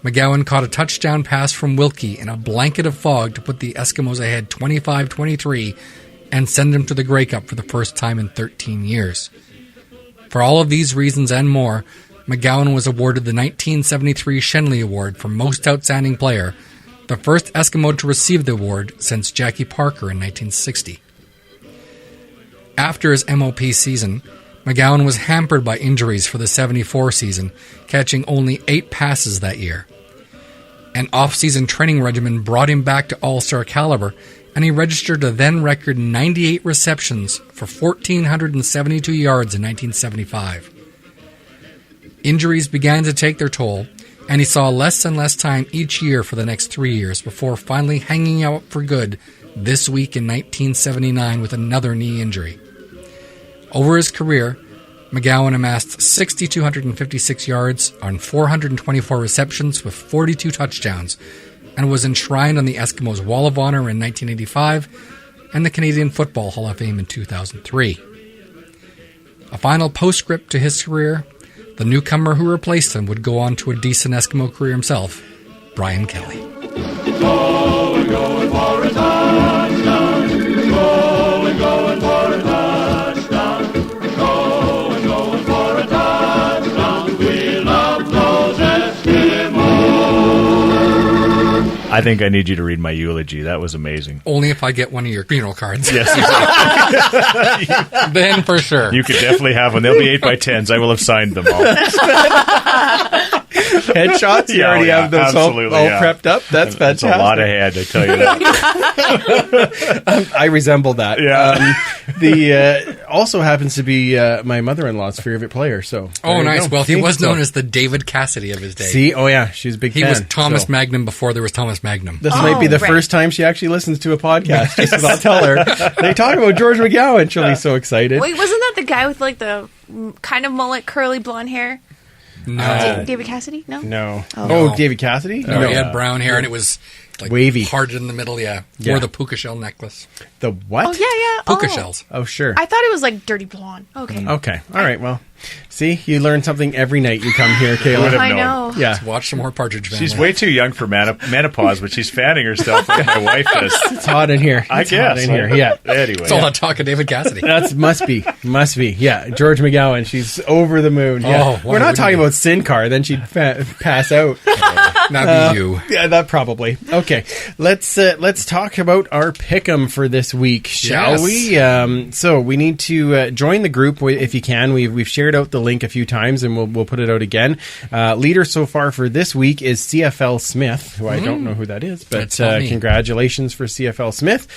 McGowan caught a touchdown pass from Wilkie in a blanket of fog to put the Eskimos ahead 25-23 and send them to the Grey Cup for the first time in 13 years. For all of these reasons and more, McGowan was awarded the 1973 Shenley Award for Most Outstanding Player, the first Eskimo to receive the award since Jackie Parker in 1960. After his MOP season, McGowan was hampered by injuries for the 74 season, catching only 8 passes that year. An off-season training regimen brought him back to all-star caliber, and he registered a then-record 98 receptions for 1,472 yards in 1975. Injuries began to take their toll, and he saw less and less time each year for the next 3 years before finally hanging out for good this week in 1979 with another knee injury. Over his career, McGowan amassed 6,256 yards on 424 receptions with 42 touchdowns and was enshrined on the Eskimos' Wall of Honor in 1985 and the Canadian Football Hall of Fame in 2003. A final postscript to his career: the newcomer who replaced him would go on to a decent Eskimo career himself, Brian Kelly. Going for a touchdown. Going for a touchdown. Going for a touchdown. We love those Eskimos. I think I need you to read my eulogy. That was amazing. Only if I get one of your funeral cards. Yes. Then for sure. You could definitely have one. They'll be 8x10s. I will have signed them all. Headshots? You already have those all prepped up? That's fantastic. That's a lot of head, I tell you that. I resemble that. Yeah. The also happens to be my mother-in-law's favorite player. So oh, nice. Well, he was known as the David Cassidy of his day. See? Oh, yeah. She's a big fan. He was Thomas Magnum before there was Thomas Magnum. This might be the first time she actually listens to a podcast. Just as I'll tell her. They talk about George McGowan. She'll be so excited. Wait, wasn't that the guy with like the kind of mullet, curly blonde hair? No. David Cassidy? No? No. Oh, David Cassidy? No, he had brown hair and it was like wavy, parted in the middle. Yeah. Wore the puka shell necklace. The what? Oh, yeah. Puka shells. Oh, sure. I thought it was like dirty blonde. Okay. Okay. All right. Well, see, you learn something every night you come here, Kayla. I know. Yeah. Let's watch some more Partridge Family. She's way too young for menopause, but she's fanning herself like my wife does. It's hot in here. I guess. Hot in here. Yeah. Anyway. It's all that talk of David Cassidy. That must be. Yeah. George McGowan. She's over the moon. Yeah. We're not talking about Sin Car. Then she'd pass out. Not be you. Yeah, that probably. Okay. Let's talk about our pick'em for this week, shall we? So we need to join the group if you can. We've shared out the link a few times, and we'll put it out again. Leader so far for this week is CFL Smith, who I don't know who that is, but congratulations for CFL Smith.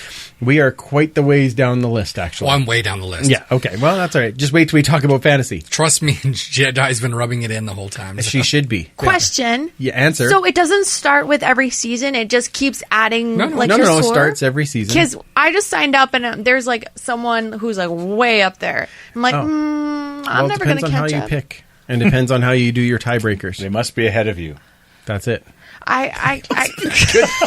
We are quite the ways down the list, actually. Oh, I'm way down the list. Yeah. Okay. Well, that's all right. Just wait till we talk about fantasy. Trust me, Jedi's been rubbing it in the whole time. So. She should be. Question. Yeah. Answer. So it doesn't start with every season. It just keeps adding. No. It starts every season. Because I just signed up and there's like someone who's like way up there. I'm like, I'm never going to catch up. Depends on how you pick, and depends on how you do your tiebreakers. They must be ahead of you. That's it. I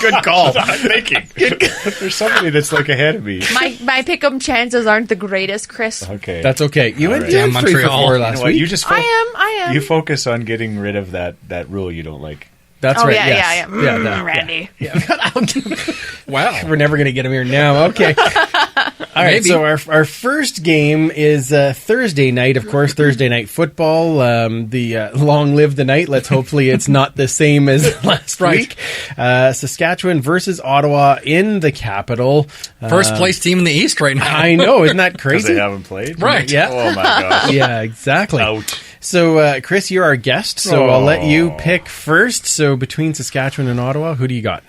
good call. I'm thinking. There's somebody that's like ahead of me. My pick'em chances aren't the greatest, Chris. Okay, that's okay. You went down Montreal last week. You just I am. You focus on getting rid of that rule you don't like. That's right. Yeah. Randy. Yeah. Wow. We're never going to get him here now. Okay. All right. So our first game is Thursday night. Of course, Thursday night football. Long live the night. Let's hopefully it's not the same as last week. Saskatchewan versus Ottawa in the capital. First place team in the East right now. I know. Isn't that crazy? Because they haven't played. Right. Yeah. Oh my gosh. Yeah. Exactly. Out. So, Chris, you're our guest, so I'll let you pick first. So, between Saskatchewan and Ottawa, who do you got?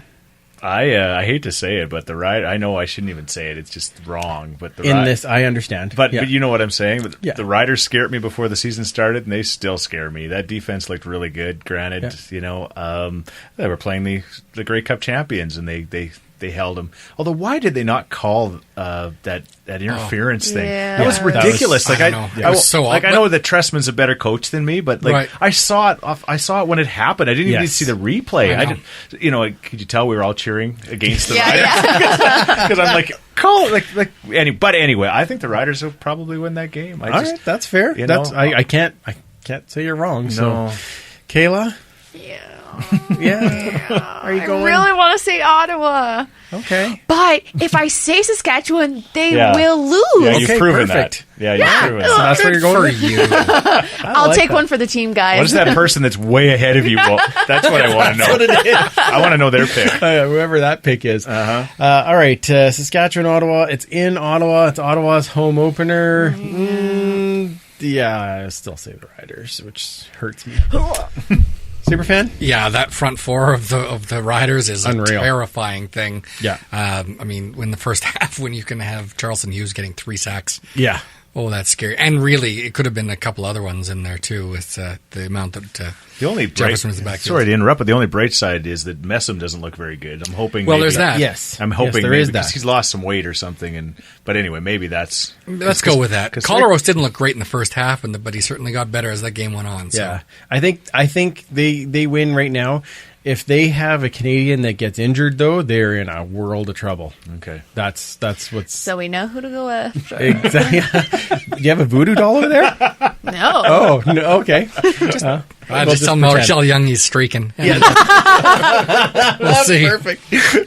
I hate to say it, but the Riders, I know I shouldn't even say it. It's just wrong. But this, I understand. But you know what I'm saying? Yeah. The Riders scared me before the season started, and they still scare me. That defense looked really good. Granted, they were playing the Grey Cup champions, and they they held him. Although, why did they not call that interference thing? Yeah. That was ridiculous. I know. It was so I odd. know that Trestman's a better coach than me, but Right. I saw it when it happened. I didn't even Yes. see the replay. I know. Could you tell we were all cheering against the Yeah, Riders? Because I'm like, call it but anyway, I think the Riders will probably win that game. All right, that's fair. you That's know, I can't say you're wrong. So, No. Kayla, Yeah. are you I going? really want to say Ottawa. Okay. But if I say Saskatchewan, they Yeah. will lose. Yeah, you've Okay, proven perfect. that. Yeah, you've proven So that. that's where you're going. For you. I'll like take that. one for the team, guys. What is that person that's way ahead of you? Well, that's what I want to know. That's what it is. I want to know their pick. Whoever that pick is. Uh-huh. All right, Saskatchewan, Ottawa. It's in Ottawa. It's Ottawa's home opener. Yeah, I still say the Riders, which hurts me. Superfan? Yeah, that front four of the Riders is Unreal. a terrifying thing. Yeah. I mean, in the first half, when you can have Charleston Hughes getting 3 sacks. Yeah. Oh, that's scary. And really, it could have been a couple other ones in there, too, with the amount that The only Jefferson was the backfield. sorry to interrupt, but the only bright side is that Messam doesn't look very good. I'm hoping. Well, maybe there's that. Yes. I'm hoping there maybe is because that. he's lost some weight or something. But anyway, maybe that's. Let's go with that. 'cause Coloros didn't look great in the first half, but he certainly got better as that game went on. So. Yeah. I think they win right now. If they have a Canadian that gets injured, though, they're in a world of trouble. Okay. That's what's So we know who to go with. exactly. Do you have a voodoo doll over there? No. Oh, no, okay. I just tell Marshall Young he's streaking. And we'll see. Perfect.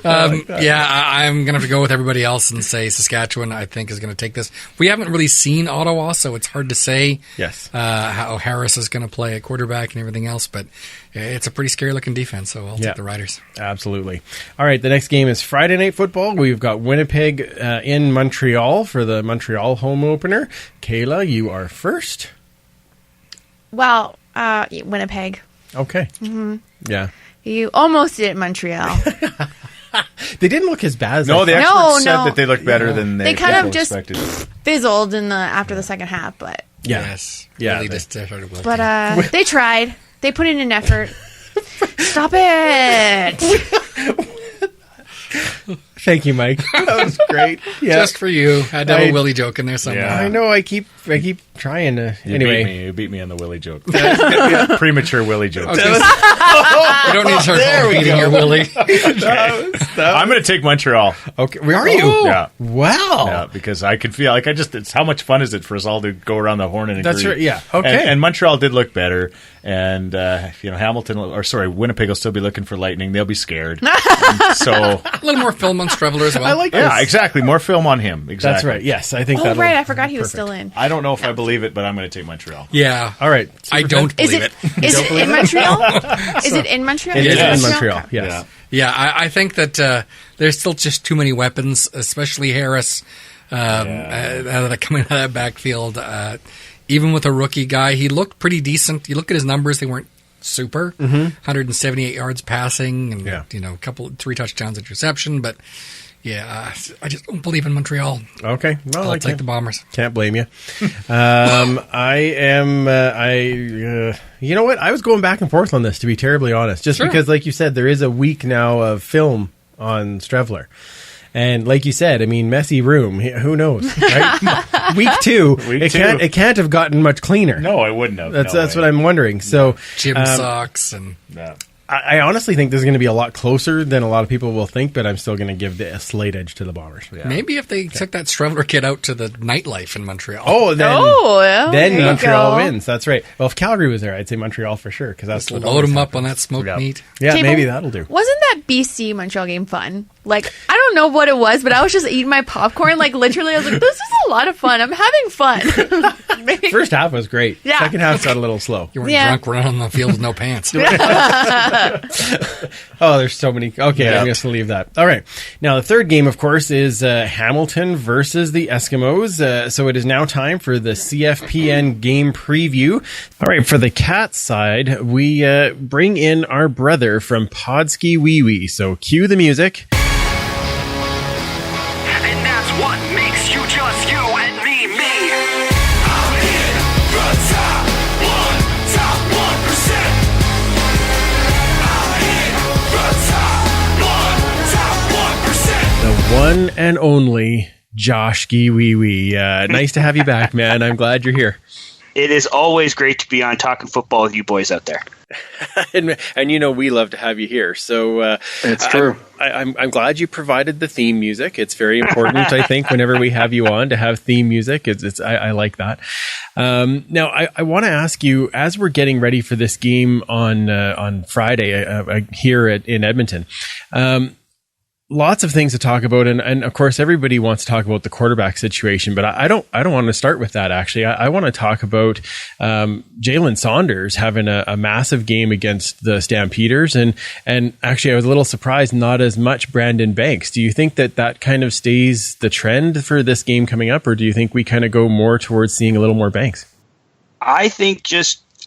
I'm going to have to go with everybody else and say Saskatchewan, I think, is going to take this. We haven't really seen Ottawa, so it's hard to say Yes. how Harris is going to play at quarterback and everything else, but it's a pretty scary-looking defense, so I'll Yeah. take the Riders. Absolutely. All right, the next game is Friday Night Football. We've got Winnipeg in Montreal for the Montreal home opener. Kayla, you are first. Well, Winnipeg. Okay. Mm-hmm. Yeah. You almost did Montreal. They didn't look as bad as No, I the thought. experts said no. that they look better than They kind of people just expected. fizzled after the second half, but Yeah. Yes. Yeah, Really they- just started wilting. but they tried. They put in an effort. Stop it. Thank you, Mike. That was great. Yeah. Just for you. Had to have I- a Willie joke in there somewhere. Yeah. I know I keep trying to. Anyway. You beat me on the Willie joke. Premature Willie joke. We don't need to start beating your Willie. I'm going to take Montreal. Okay. Where are you? Yeah. Wow. Yeah, because I can feel like it's how much fun is it for us all to go around the horn and agree? That's right, yeah. Okay. And Montreal did look better, and Winnipeg will still be looking for lightning. They'll be scared. So A little more film on Streveler as well. I like yeah, this. exactly. More film on him. Exactly. That's right. Yes, I think Oh, that'll. right. I forgot he was still in. I don't know if I believe it, but I'm going to take Montreal. Yeah. All right. I don't Is believe it? it. Is it in Montreal? Is it in Montreal? It is Yes. in Montreal. Okay. Yes. Yeah, I think that there's still just too many weapons, especially Harris, coming out of that backfield. Even with a rookie guy, he looked pretty decent. You look at his numbers; they weren't super. 178 yards passing, and Yeah. 3 touchdowns, interception. But yeah, I just don't believe in Montreal. Okay. Well, I'll I take the Bombers. Can't blame you. I am. You know what? I was going back and forth on this, to be terribly honest, just Sure. because, like you said, there is a week now of film on Streveler. And like you said, I mean, messy room. Who knows? Right? Week 2, Week two. It can't have gotten much cleaner. No, I wouldn't have. That's No what way. I'm wondering. So Gym socks and No. I honestly think this is going to be a lot closer than a lot of people will think, but I'm still going to give a slight edge to the Bombers. maybe if they took that Streveler kid out to the nightlife in Montreal. Oh, then Oh, there you Montreal go. wins. That's right. Well, if Calgary was there, I'd say Montreal for sure, because that's what load always them up happens. on that smoked Yeah. meat. Yeah, Okay, maybe but that'll do. Wasn't that BC Montreal game fun? Like, I don't know what it was, but I was just eating my popcorn. Like, literally, I was like, this is a lot of fun. I'm having fun. Maybe- First half was great. Yeah. Second half got a little slow. You weren't Yeah. drunk running on the field with no pants. Oh, there's so many. Okay, Yeah. I'm just going to leave that. All right. Now, the third game, of course, is Hamilton versus the Eskimos. So it is now time for the CFPN game preview. All right, for the Cats side, we bring in our brother from Podskeeweewee. So cue the music. And that's what makes you just you and me, me. I'm in the top 1%. I'm in the top 1%. one and only Joshkeeweewee. Nice to have you back, man. I'm glad you're here. It is always great to be on Talking Football with you boys out there. and you know we love to have you here. So it's true. I'm glad you provided the theme music. It's very important, I think, whenever we have you on to have theme music. I like that. Now I want to ask you, as we're getting ready for this game on Friday here in Edmonton. Lots of things to talk about, and of course everybody wants to talk about the quarterback situation, but I don't want to start with that. Actually, I want to talk about Jalen Saunders having a massive game against the Stampeders, and actually I was a little surprised not as much Brandon Banks. Do you think that kind of stays the trend for this game coming up, or do you think we kind of go more towards seeing a little more Banks? I think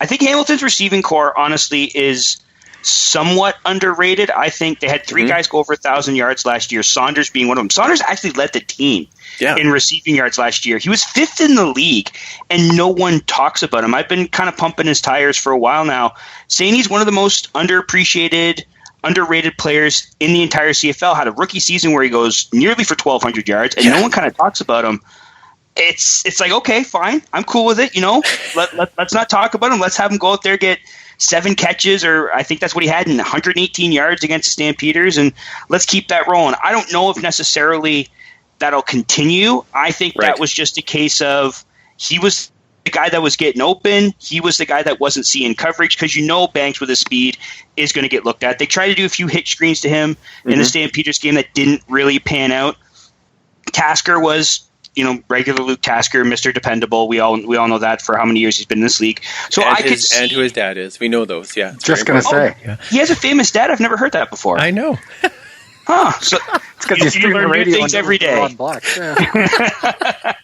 Hamilton's receiving core honestly is somewhat underrated. I think they had three guys go over 1,000 yards last year, Saunders being one of them. Saunders actually led the team in receiving yards last year. He was 5th in the league, and no one talks about him. I've been kind of pumping his tires for a while now, saying he's one of the most underappreciated, underrated players in the entire CFL. Had a rookie season where he goes nearly for 1,200 yards, and no one kind of talks about him. It's like, okay, fine. I'm cool with it. Let's not talk about him. Let's have him go out there, get 7 catches, or I think that's what he had, in 118 yards against the Stampeders, and let's keep that rolling. I don't know if necessarily that'll continue. I think that was just a case of he was the guy that was getting open. He was the guy that wasn't seeing coverage, because Banks with his speed is going to get looked at. They tried to do a few hit screens to him in the Stampeders game that didn't really pan out. Tasker was regular Luke Tasker, Mr. Dependable. We all know that for how many years he's been in this league. So and who his dad is. We know those. Yeah. Just going to say. He has a famous dad. I've never heard that before. I know. Huh. So it's because you learn new things every day. Yeah.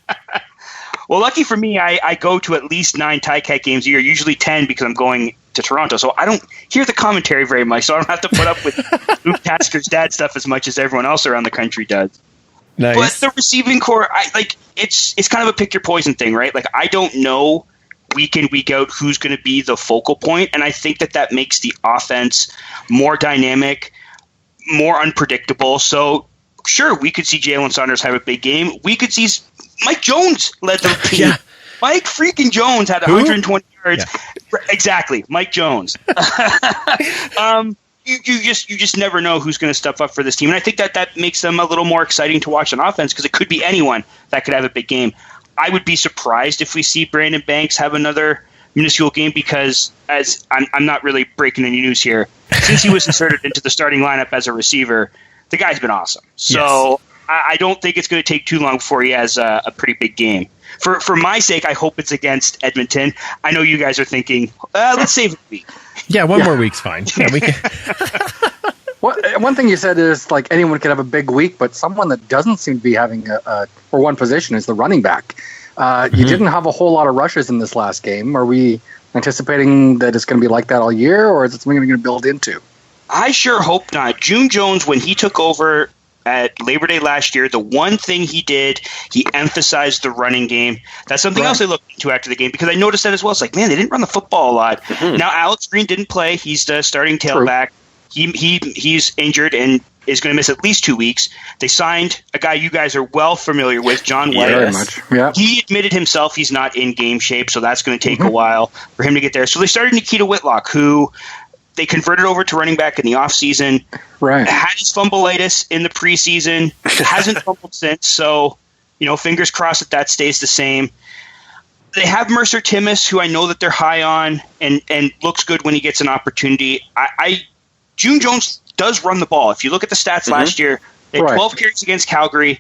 Well, lucky for me, I go to at least 9 Ticat games a year, usually 10 because I'm going to Toronto. So I don't hear the commentary very much, so I don't have to put up with Luke Tasker's dad stuff as much as everyone else around the country does. Nice. But the receiving core, it's kind of a pick your poison thing, right? Like, I don't know week in, week out who's going to be the focal point, and I think that makes the offense more dynamic, more unpredictable. So, sure, we could see Jalen Saunders have a big game. We could see Mike Jones led the team. Yeah. Mike freaking Jones had 120 yards. Yeah. Exactly, Mike Jones. You just never know who's going to step up for this team. And I think that makes them a little more exciting to watch on offense, because it could be anyone that could have a big game. I would be surprised if we see Brandon Banks have another minuscule game, because as I'm not really breaking any news here, since he was inserted into the starting lineup as a receiver, the guy's been awesome. So I don't think it's going to take too long before he has a pretty big game. For my sake, I hope it's against Edmonton. I know you guys are thinking, let's save a week. Yeah, one more week's fine. Yeah, we can. One thing you said is, like, anyone could have a big week, but someone that doesn't seem to be having for one position is the running back. You didn't have a whole lot of rushes in this last game. Are we anticipating that it's going to be like that all year, or is it something we're going to build into? I sure hope not. June Jones, when he took over at Labor Day last year, the one thing he did, he emphasized the running game. That's something else I looked into after the game, because I noticed that as well. It's like, man, they didn't run the football a lot. Now, Alex Green didn't play. He's the starting tailback. He's injured and is going to miss at least 2 weeks. They signed a guy you guys are well familiar with, John White. Very much. Yeah. He admitted himself he's not in game shape, so that's going to take a while for him to get there. So they started Nikita Whitlock, who they converted over to running back in the offseason. Right. Had his fumbleitis in the preseason. Hasn't fumbled since. So, fingers crossed that stays the same. They have Mercer Timmis, who I know that they're high on and looks good when he gets an opportunity. June Jones does run the ball. If you look at the stats last year, they had 12 carries against Calgary.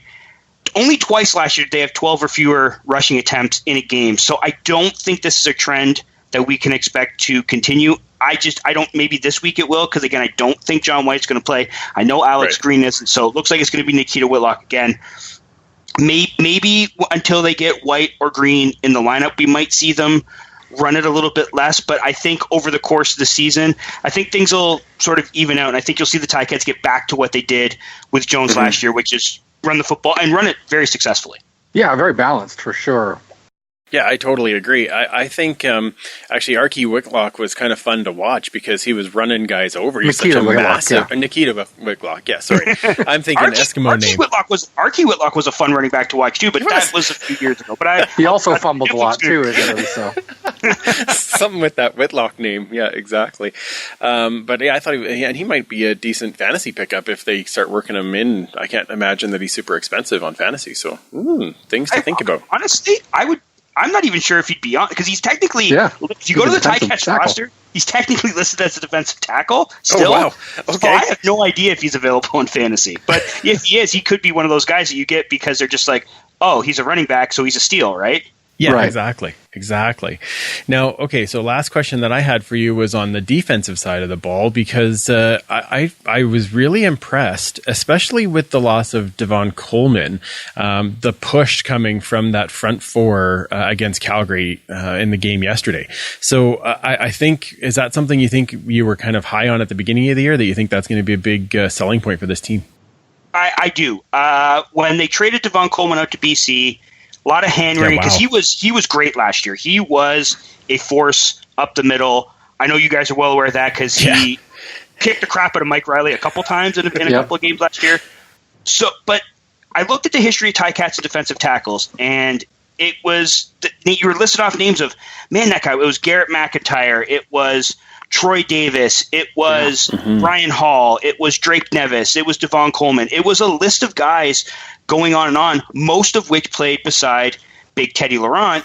Only twice last year did they have 12 or fewer rushing attempts in a game. So I don't think this is a trend that we can expect to continue. I don't, maybe this week it will, because again, I don't think John White's going to play. I know Alex Green isn't, so it looks like it's going to be Nikita Whitlock again. Maybe until they get White or Green in the lineup, we might see them run it a little bit less, but I think over the course of the season, I think things will sort of even out, and I think you'll see the Ticats get back to what they did with Jones last year, which is run the football and run it very successfully. Yeah, very balanced for sure. Yeah, I totally agree. I think actually Archie Whitlock was kind of fun to watch because he was running guys over. He's such a massive Nikita Whitlock. Yeah, sorry, I'm thinking Eskimo name. Archie Whitlock was a fun running back to watch too, but that was a few years ago. But he also fumbled a lot too. So something with that Whitlock name. Yeah, exactly. But yeah, I thought he might be a decent fantasy pickup if they start working him in. I can't imagine that he's super expensive on fantasy. So things to think about. Honestly, I'm not even sure if he'd be on because he's technically. Yeah. If you go to the Ticats roster, he's technically listed as a defensive tackle. Still, wow. Okay. So I have no idea if he's available in fantasy. But if he is, he could be one of those guys that you get because they're just like, oh, he's a running back, so he's a steal, right? Yeah, right. Exactly. Now, okay, so last question that I had for you was on the defensive side of the ball because I was really impressed, especially with the loss of Devon Coleman, the push coming from that front four against Calgary in the game yesterday. So I think, is that something you think you were kind of high on at the beginning of the year, that you think that's going to be a big selling point for this team? I do. When they traded Devon Coleman out to BC, a lot of hand wringing because he was great last year. He was a force up the middle. I know you guys are well aware of that because he kicked the crap out of Mike Riley a couple times in a couple of games last year. So, but I looked at the history of Ticats and defensive tackles, and it was you were listed off names of that guy. It was Garrett McIntyre. It was Troy Davis. It was Brian Hall. It was Drake Nevis. It was Devon Coleman. It was a list of guys going on and on, most of which played beside Big Teddy Laurent.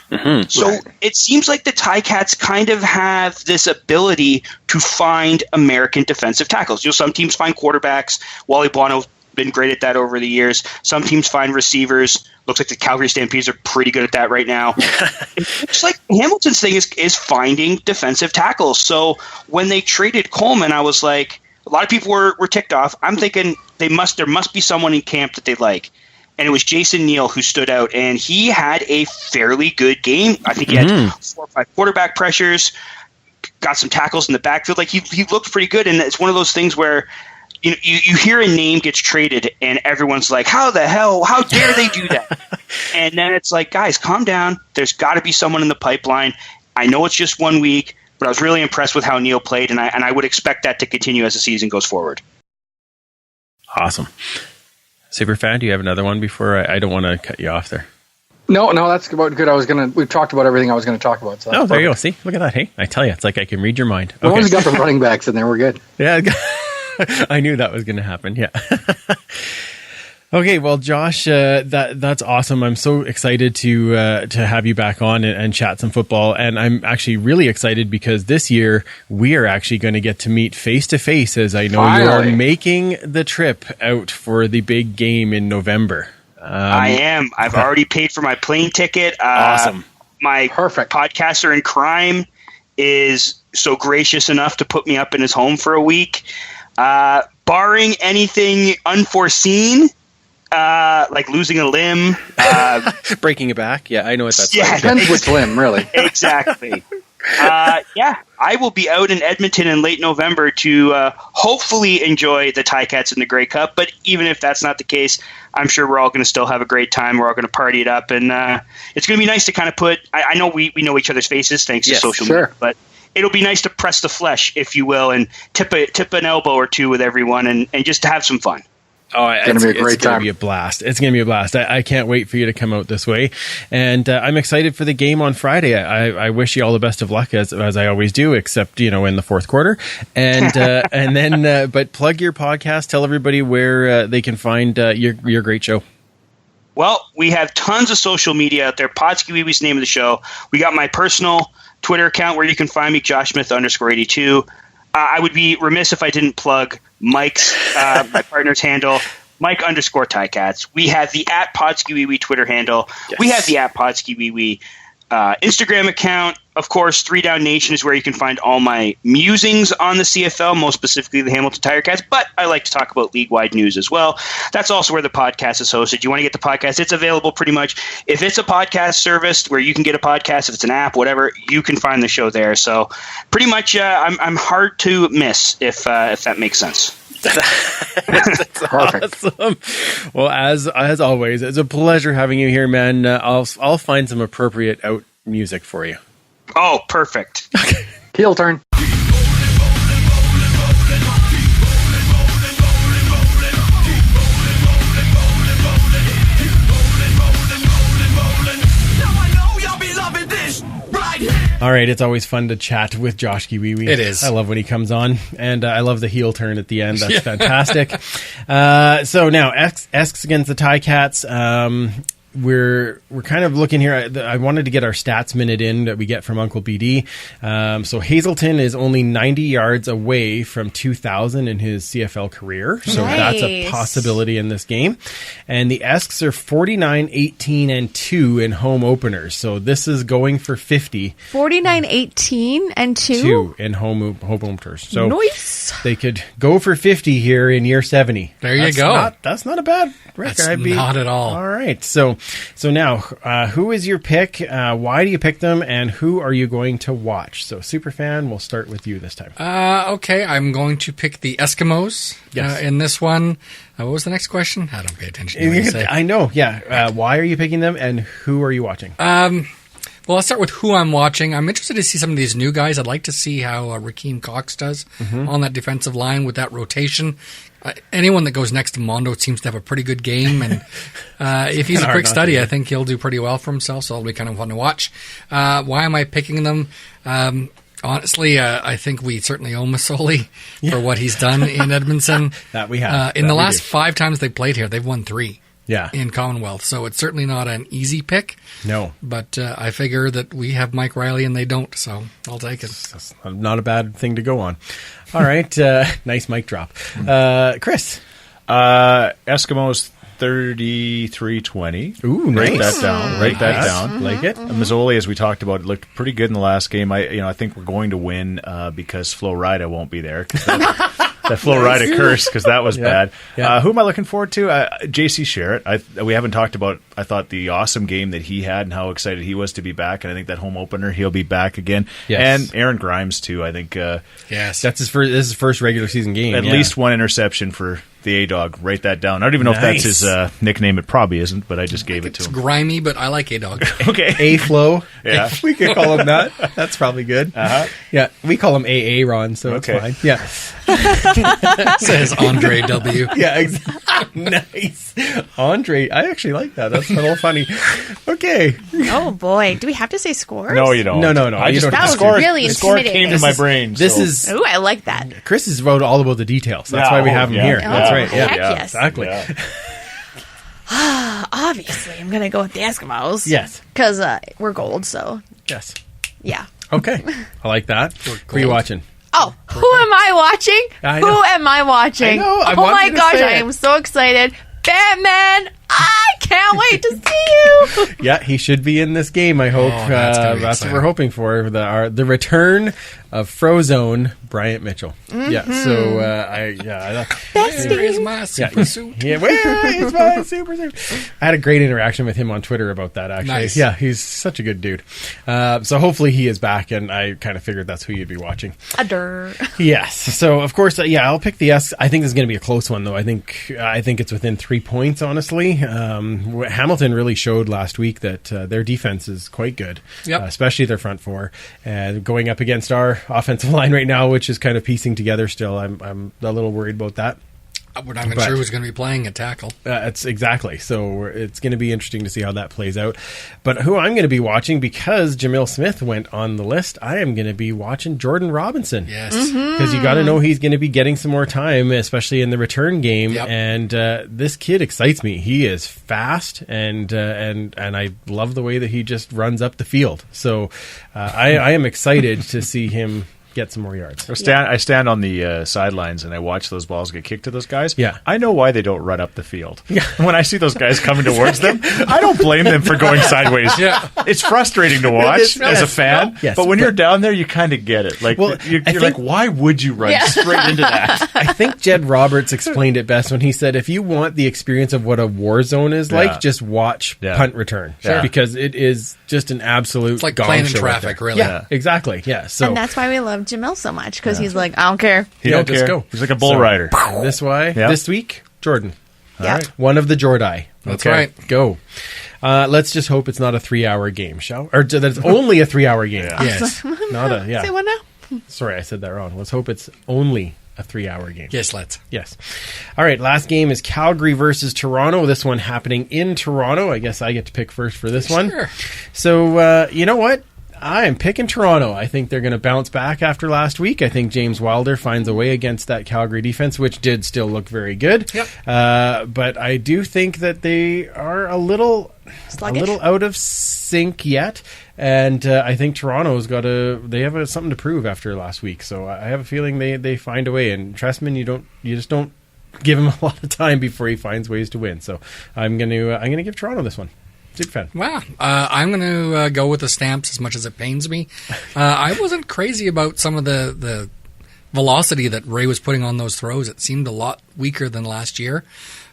So it seems like the Ticats kind of have this ability to find American defensive tackles. Some teams find quarterbacks. Wally Buono's been great at that over the years. Some teams find receivers. Looks like the Calgary Stampeders are pretty good at that right now. It's like Hamilton's thing is finding defensive tackles. So when they traded Coleman, I was like, a lot of people were ticked off. I'm thinking there must be someone in camp that they like. And it was Jason Neal who stood out, and he had a fairly good game. I think he had 4 or 5 quarterback pressures, got some tackles in the backfield. Like he looked pretty good, and it's one of those things where you hear a name gets traded, and everyone's like, "How the hell? How dare they do that?" And then it's like, guys, calm down. There's got to be someone in the pipeline. I know it's just 1 week, but I was really impressed with how Neal played, and I would expect that to continue as the season goes forward. Awesome. Superfan, do you have another one before I don't want to cut you off there? No, that's about good. We've talked about everything I was going to talk about. So there you go. See, look at that. Hey, I tell you, it's like I can read your mind. As long as you got the running backs in there, we're good. Yeah, I knew that was going to happen. Yeah. Okay, well, Josh, that's awesome. I'm so excited to have you back on and chat some football, and I'm actually really excited because this year we are actually going to get to meet face to face, as I know you are making the trip out for the big game in November. I am. I've already paid for my plane ticket. Awesome. My podcaster in crime is so gracious enough to put me up in his home for a week. Barring anything unforeseen, like losing a limb, breaking a back. Yeah, I know what that's like. Depends which limb, really. Exactly. I will be out in Edmonton in late November to hopefully enjoy the Ticats in the Grey Cup. But even if that's not the case, I'm sure we're all going to still have a great time. We're all going to party it up, and it's going to be nice to kind of put. I know we know each other's faces thanks to social media, but it'll be nice to press the flesh, if you will, and tip an elbow or two with everyone, and just have some fun. Oh, it's going to be a great time. It's going to be a blast. It's going to be a blast. I can't wait for you to come out this way. And I'm excited for the game on Friday. I wish you all the best of luck, as I always do, except, in the fourth quarter. And and then, but plug your podcast. Tell everybody where they can find your great show. Well, we have tons of social media out there. Podskeeweewee's the name of the show. We got my personal Twitter account where you can find me, JoshSmith_82. I would be remiss if I didn't plug Mike's, my partner's handle, Mike_Ticats. We have the @Podskeeweewee Twitter handle. Yes. We have the @Podskeeweewee Instagram account. Of course, 3 Down Nation is where you can find all my musings on the CFL, most specifically the Hamilton Tiger Cats, but I like to talk about league-wide news as well. That's also where the podcast is hosted. You want to get the podcast, it's available pretty much. If it's a podcast service where you can get a podcast, if it's an app, whatever, you can find the show there. So pretty much I'm hard to miss, if that makes sense. That's awesome. Well, as always, it's a pleasure having you here, man. I'll find some appropriate music for you. Oh, perfect. Heel turn. All right, it's always fun to chat with Joshkeeweewee. It is. I love when he comes on, and I love the heel turn at the end. That's fantastic. So now, Esks against the Ticats. We're kind of looking here. I wanted to get our stats minute in that we get from Uncle BD. So Hazelton is only 90 yards away from 2,000 in his CFL career. So that's a possibility in this game. And the Esks are 49, 18, and 2 in home openers. So this is going for 50. 49, 18, and 2? 2 in home openers. So nice. They could go for 50 here in year 70. There you go. That's not a bad record. That's not at all. All right. So now, who is your pick? Why do you pick them? And who are you going to watch? So, Superfan, we'll start with you this time. Okay, I'm going to pick the Eskimos in this one. What was the next question? I don't pay attention to what you say. I know, yeah. Why are you picking them, and who are you watching? Well, I'll start with who I'm watching. I'm interested to see some of these new guys. I'd like to see how Rakeem Cox does on that defensive line with that rotation. Anyone that goes next to Mondo seems to have a pretty good game, and if he's a quick study, I think he'll do pretty well for himself, so it'll be kind of fun to watch. Why am I picking them? Honestly, I think we certainly owe Masoli for what he's done in Edmonton. That we have. In the last 5 times they played here, they've won 3. Yeah. In Commonwealth. So it's certainly not an easy pick. No. But I figure that we have Mike Riley and they don't, so I'll take it. That's not a bad thing to go on. All right. Nice mic drop. Chris. Eskimos 33-20. Ooh, Write nice. that down. Write that down. Like it. Mazzoli, as we talked about, looked pretty good in the last game. I think we're going to win because Flo Rida won't be there. That Flo Rida curse, because that was bad. Yeah. Who am I looking forward to? JC Sherritt. We haven't talked about, I thought, the awesome game that he had and how excited he was to be back. And I think that home opener, he'll be back again. Yes. And Aaron Grimes, too. I think yes, that's his first regular season game. At least one interception for the A-Dog. Write that down. I don't even know if that's his nickname. It probably isn't, but I just gave it to him. It's grimy, but I like A-Dog. Okay. A-Flow. Yeah. We could call him that. That's probably good. Yeah, we call him AA Ron, so it's fine. Yeah. Says Andre W. Yeah, exactly. Nice. Andre, I actually like that. That's a little funny. Okay. Oh, boy. Do we have to say scores? No, you don't. No. I just that was really the score intimidating. came to my brain. This is... Ooh, I like that. Chris is wrote all about the details. That's why we have him here. That's right. Heck yes. Exactly. Yeah. Obviously, I'm going to go with the Eskimos. Yes. Because we're gold, so... Yes. Yeah. Okay. I like that. Who are you watching? Oh, who am I watching? Who am I watching? I know. I oh want my you to gosh, say I it. am so excited. Batman! I can't wait to see you. Yeah, he should be in this game, I hope. Oh, that's what we're hoping for. The return of Frozone Bryant Mitchell. Yeah, so Where is my super suit? Yeah, where is my super suit? I had a great interaction with him on Twitter about that, actually. Nice. Yeah, he's such a good dude. So hopefully he is back, and I kind of figured that's who you'd be watching. Yes. So, of course, I'll pick the S. I think this is going to be a close one, though. I think it's within 3 points, honestly. Hamilton really showed last week that their defense is quite good, especially their front four. Going up against our offensive line right now, which is kind of piecing together still. I'm a little worried about that. We're not even sure who's going to be playing at tackle. It's exactly. So it's going to be interesting to see how that plays out. But who I'm going to be watching, because Jamil Smith went on the list, I am going to be watching Jordan Robinson. Yes. Because you got to know he's going to be getting some more time, especially in the return game. Yep. And this kid excites me. He is fast, and I love the way that he just runs up the field. So I am excited to see him get some more yards. I stand on the sidelines and I watch those balls get kicked to those guys. Yeah. I know why they don't run up the field. Yeah. When I see those guys coming towards them, I don't blame them for going sideways. Yeah. It's frustrating to watch as a fan, Yes, but when you're down there, you kind of get it. Like, you're like, why would you run straight into that? I think Jed Roberts explained it best when he said, if you want the experience of what a war zone is like, just watch punt return. Sure. Because it is just an absolute It's like gong playing in show traffic, right really. Yeah, exactly. Yeah. So And that's why we love Jamil so much, because he's like, I don't care. He don't just care. go. He's like a bull rider. This way, this week, Jordan. Yeah. right. One of the Jordai. That's right. Go. Let's just hope it's not a 3-hour game, shall? Or that it's only a 3-hour game. Yes. Not a, yeah. Say what now? Sorry, I said that wrong. Let's hope it's only a 3-hour game. Yes, let's. Yes. All right, last game is Calgary versus Toronto. This one happening in Toronto. I guess I get to pick first for this one. Sure. So, you know what? I am picking Toronto. I think they're going to bounce back after last week. I think James Wilder finds a way against that Calgary defense, which did still look very good. Yep. But I do think that they are a little out of sync yet. And I think Toronto's they have something to prove after last week. So I have a feeling they find a way. And Trestman, you just don't give him a lot of time before he finds ways to win. So I'm going to give Toronto this one. Big fan. Wow. I'm going to go with the Stamps as much as it pains me. I wasn't crazy about some of the velocity that Ray was putting on those throws. It seemed a lot weaker than last year.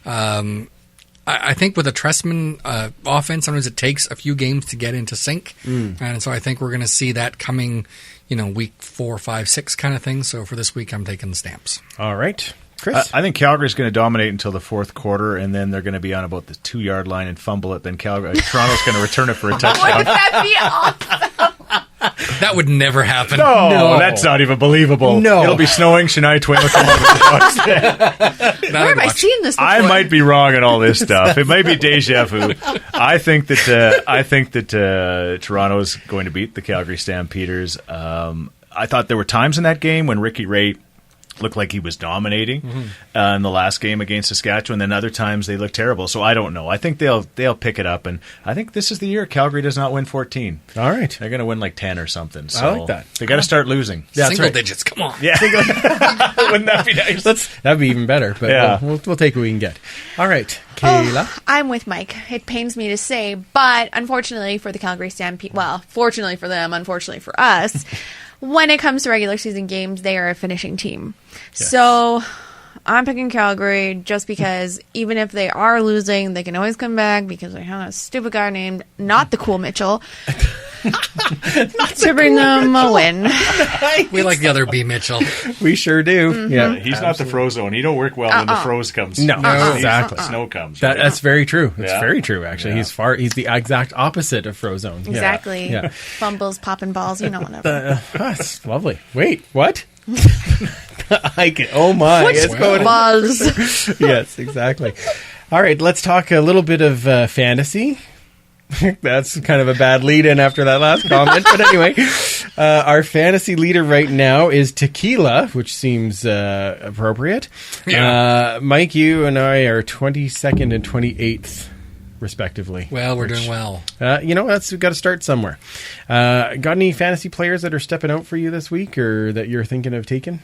I think with a Trestman offense, sometimes it takes a few games to get into sync. And so I think we're going to see that coming, week 4, 5, 6 kind of thing. So for this week, I'm taking the Stamps. All right. Chris? I think Calgary's going to dominate until the fourth quarter, and then they're going to be on about the 2-yard line and fumble it. Then Toronto's going to return it for a touchdown. Wouldn't that be awesome? That would never happen. No, that's not even believable. No. It'll be snowing. Shania Twain will come over and watch. Where have I seen this before? I might be wrong in all this stuff. It might be deja vu. I think that Toronto's going to beat the Calgary Stampeders. I thought there were times in that game when Ricky Ray looked like he was dominating in the last game against Saskatchewan. Then other times they look terrible. So I don't know. I think they'll pick it up, and I think this is the year Calgary does not win 14. All right, they're going to win like 10 or something. So I like that. They got to start losing. Single digits. Come on. Yeah, wouldn't that be nice? That'd be even better. But yeah, we'll take what we can get. All right, Kayla. I'm with Mike. It pains me to say, but unfortunately for the Calgary Stampede, well, fortunately for them, unfortunately for us. When it comes to regular season games, they are a finishing team. Yes. So I'm picking Calgary just because even if they are losing, they can always come back because they have a stupid guy named not the cool Mitchell to bring them a win. We like the other B Mitchell. We sure do. Mm-hmm. Yeah, he's not the Frozone. He don't work well when the froze comes. No, exactly. Snow comes. That's very true. It's very true. Actually, he's the exact opposite of Frozone. Exactly. Yeah. Fumbles, popping balls. Whatever. That's lovely. Wait, what? Oh my! Which it's going balls? Yes, exactly. All right, let's talk a little bit of fantasy. That's kind of a bad lead-in after that last comment. But anyway, our fantasy leader right now is Tequila, which seems appropriate. Yeah. Mike, you and I are 22nd and 28th, respectively. Well, we're doing well. We've got to start somewhere. Got any fantasy players that are stepping out for you this week or that you're thinking of taking?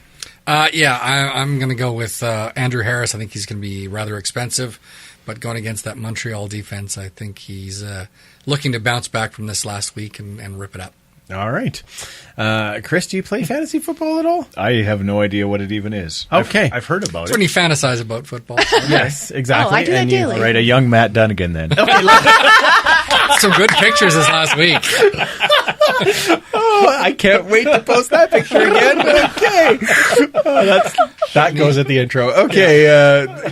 I'm going to go with Andrew Harris. I think he's going to be rather expensive. But going against that Montreal defense, I think he's looking to bounce back from this last week and rip it up. All right. Chris, do you play fantasy football at all? I have no idea what it even is. Okay. I've heard about It's it. when you fantasize about football. Yes, exactly. I do that daily. Right, a young Matt Dunnigan then. Some good pictures this last week. I can't wait to post that picture again. Okay. That goes at the intro. Okay,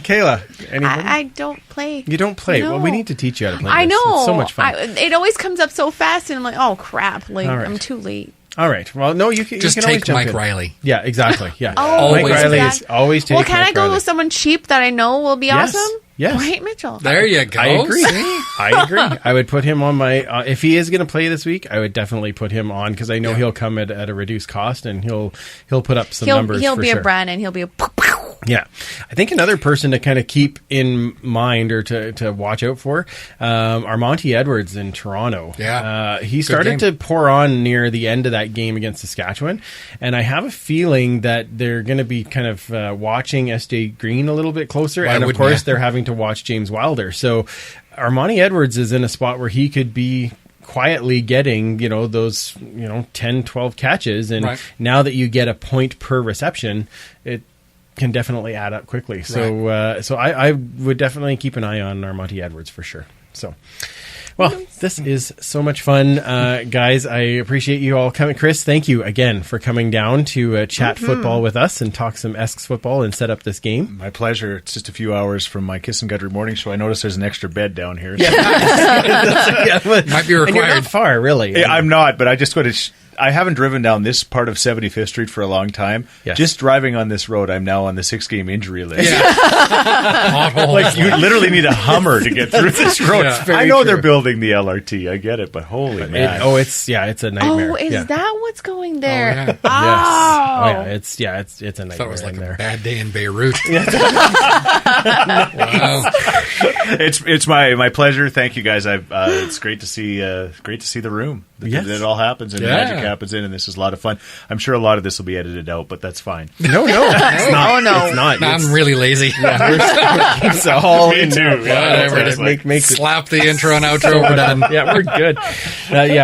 Kayla. Anything? I don't play. You don't play? No. Well, we need to teach you how to play I this. know. It's so much fun. It always comes up so fast, and I'm like, oh, crap. Like, All right. I'm too late. All right. Well, no, you can Just you can always take jump Mike in. Riley. Yeah, exactly. Yeah. Oh, Mike always Riley that. is always take Well, can Mike I go Riley. with someone cheap that I know will be Yes. awesome? Yes. Dwight Mitchell. There you go. I agree. See? I agree. I would put him on my. If he is going to play this week, I would definitely put him on because I know he'll come at a reduced cost and he'll put up some numbers. He'll for be sure. a Brennan. He'll be a. Yeah. I think another person to kind of keep in mind or to watch out for are Monty Edwards in Toronto. Yeah. He started to pour on near the end of that game against Saskatchewan, and I have a feeling that they're going to be kind of watching SJ Green a little bit closer, and of course they're having to watch James Wilder. So Armani Edwards is in a spot where he could be quietly getting, those, 10, 12 catches, and now that you get a point per reception, it can definitely add up quickly. So I would definitely keep an eye on Armonte Edwards for sure. So, Well, this is so much fun, guys. I appreciate you all coming. Chris, thank you again for coming down to chat football with us and talk some Esks football and set up this game. My pleasure. It's just a few hours from my Kiss and Country morning show. I noticed there's an extra bed down here. So. Might be required. And you're not far, really. Yeah, I'm not, but I just go to... I haven't driven down this part of 75th Street for a long time. Yes. Just driving on this road, I'm now on the 6-game injury list. Yeah. Like, you literally need a Hummer to get through this road. Yeah. I know they're building the LRT. I get it, but holy man. It's a nightmare. Oh, is that what's going there? Oh, yeah. Yes. Oh, yeah. It's a nightmare. I thought it was like there. a bad day in Beirut. Wow. It's my pleasure. Thank you guys. It's great to see the room. Yes. It all happens and magic happens in, and this is a lot of fun. I'm sure a lot of this will be edited out, but that's fine. No, it's not. Oh, no. It's not. I'm really lazy. It's all Me in too. there. Whatever. Just make it. Slap the intro and outro. We're done. Yeah, we're good.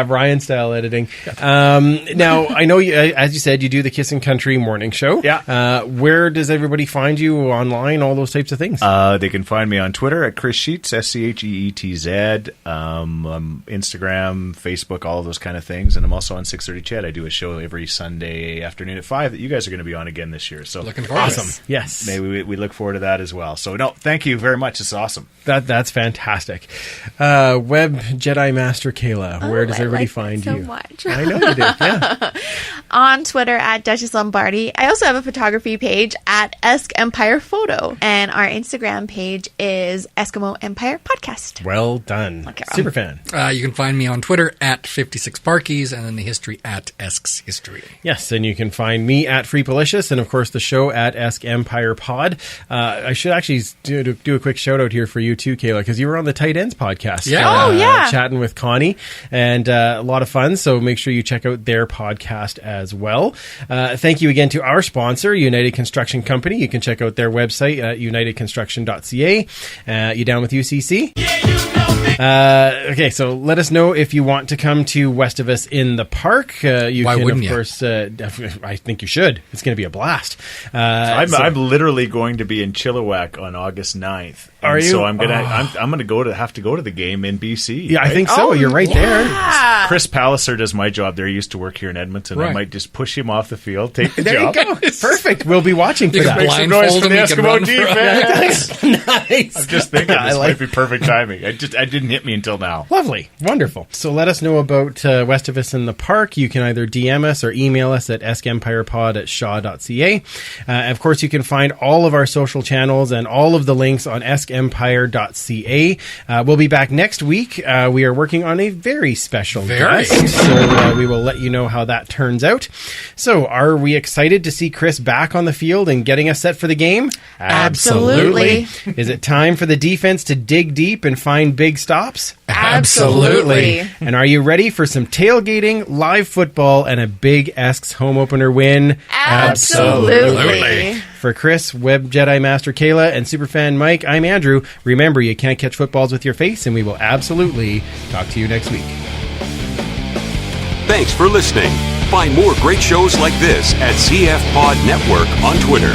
Brian style editing. Now, I know you, as you said, you do the Kiss and Country morning show. Yeah. Where does everybody find you online? All those types of things. They can find me on Twitter at Chris Scheetz, SCHEETZ, Instagram, Facebook, all of those kind of things. And I'm also on 630 Chat. I do a show every Sunday afternoon at 5 that you guys are going to be on again this year. So Looking forward. Awesome. Yes. Maybe we look forward to that as well. So no, thank you very much. It's awesome. That's fantastic. Web Jedi Master Kayla, where does everybody find so you? much. I know you do. Yeah. On Twitter at Duchess Lombardi. I also have a photography page at Esk Empire Photo. And our Instagram page is Eskimo Empire Podcast. Well done. Okay, Super fan. You can find me on Twitter at 56Parkies and then the history at Esks History. Yes, and you can find me at Freepalicious and, of course, the show at Esk Empire Pod. I should actually do a quick shout-out here for you, too, Kayla, because you were on the Tight Ends podcast. Yeah. Chatting with Connie, and a lot of fun, so make sure you check out their podcast as well. Thank you again to our sponsor, United Construction Company. You can check out their website at unitedconstruction.ca. You down with UCC? Okay, so let us know if you want to come to West of Us in the park. You Why can, wouldn't of you? course, I think you should. It's going to be a blast. I'm literally going to be in Chilliwack on August 9th. Are you? So I'm gonna have to go to the game in BC. Yeah, I think so. You're right there. Chris Palliser does my job there. He used to work here in Edmonton. Right. I might just push him off the field, take the There job. you go. Perfect. We'll be watching for You can that. Make some noise for the Blindfold him, you can Eskimo run defense. Nice. I'm just thinking I this like might be perfect timing. I didn't hit me until now. Lovely. Wonderful. So let us know about West of Us in the park. You can either DM us or email us at eskempirepod@shaw.ca. Of course, you can find all of our social channels and all of the links on eskempire.ca. We'll be back next week. We are working on a very special guest, so we will let you know how that turns out. So are we excited to see Chris back on the field and getting us set for the game? Absolutely. Is it time for the defense to dig deep and find big stops? Absolutely. And are you ready for some tailgating, live football, and a big Esks home opener win? Absolutely. For Chris, Web Jedi Master Kayla, and Superfan Mike, I'm Andrew. Remember, you can't catch footballs with your face, and we will absolutely talk to you next week. Thanks for listening. Find more great shows like this at CF Pod Network on Twitter.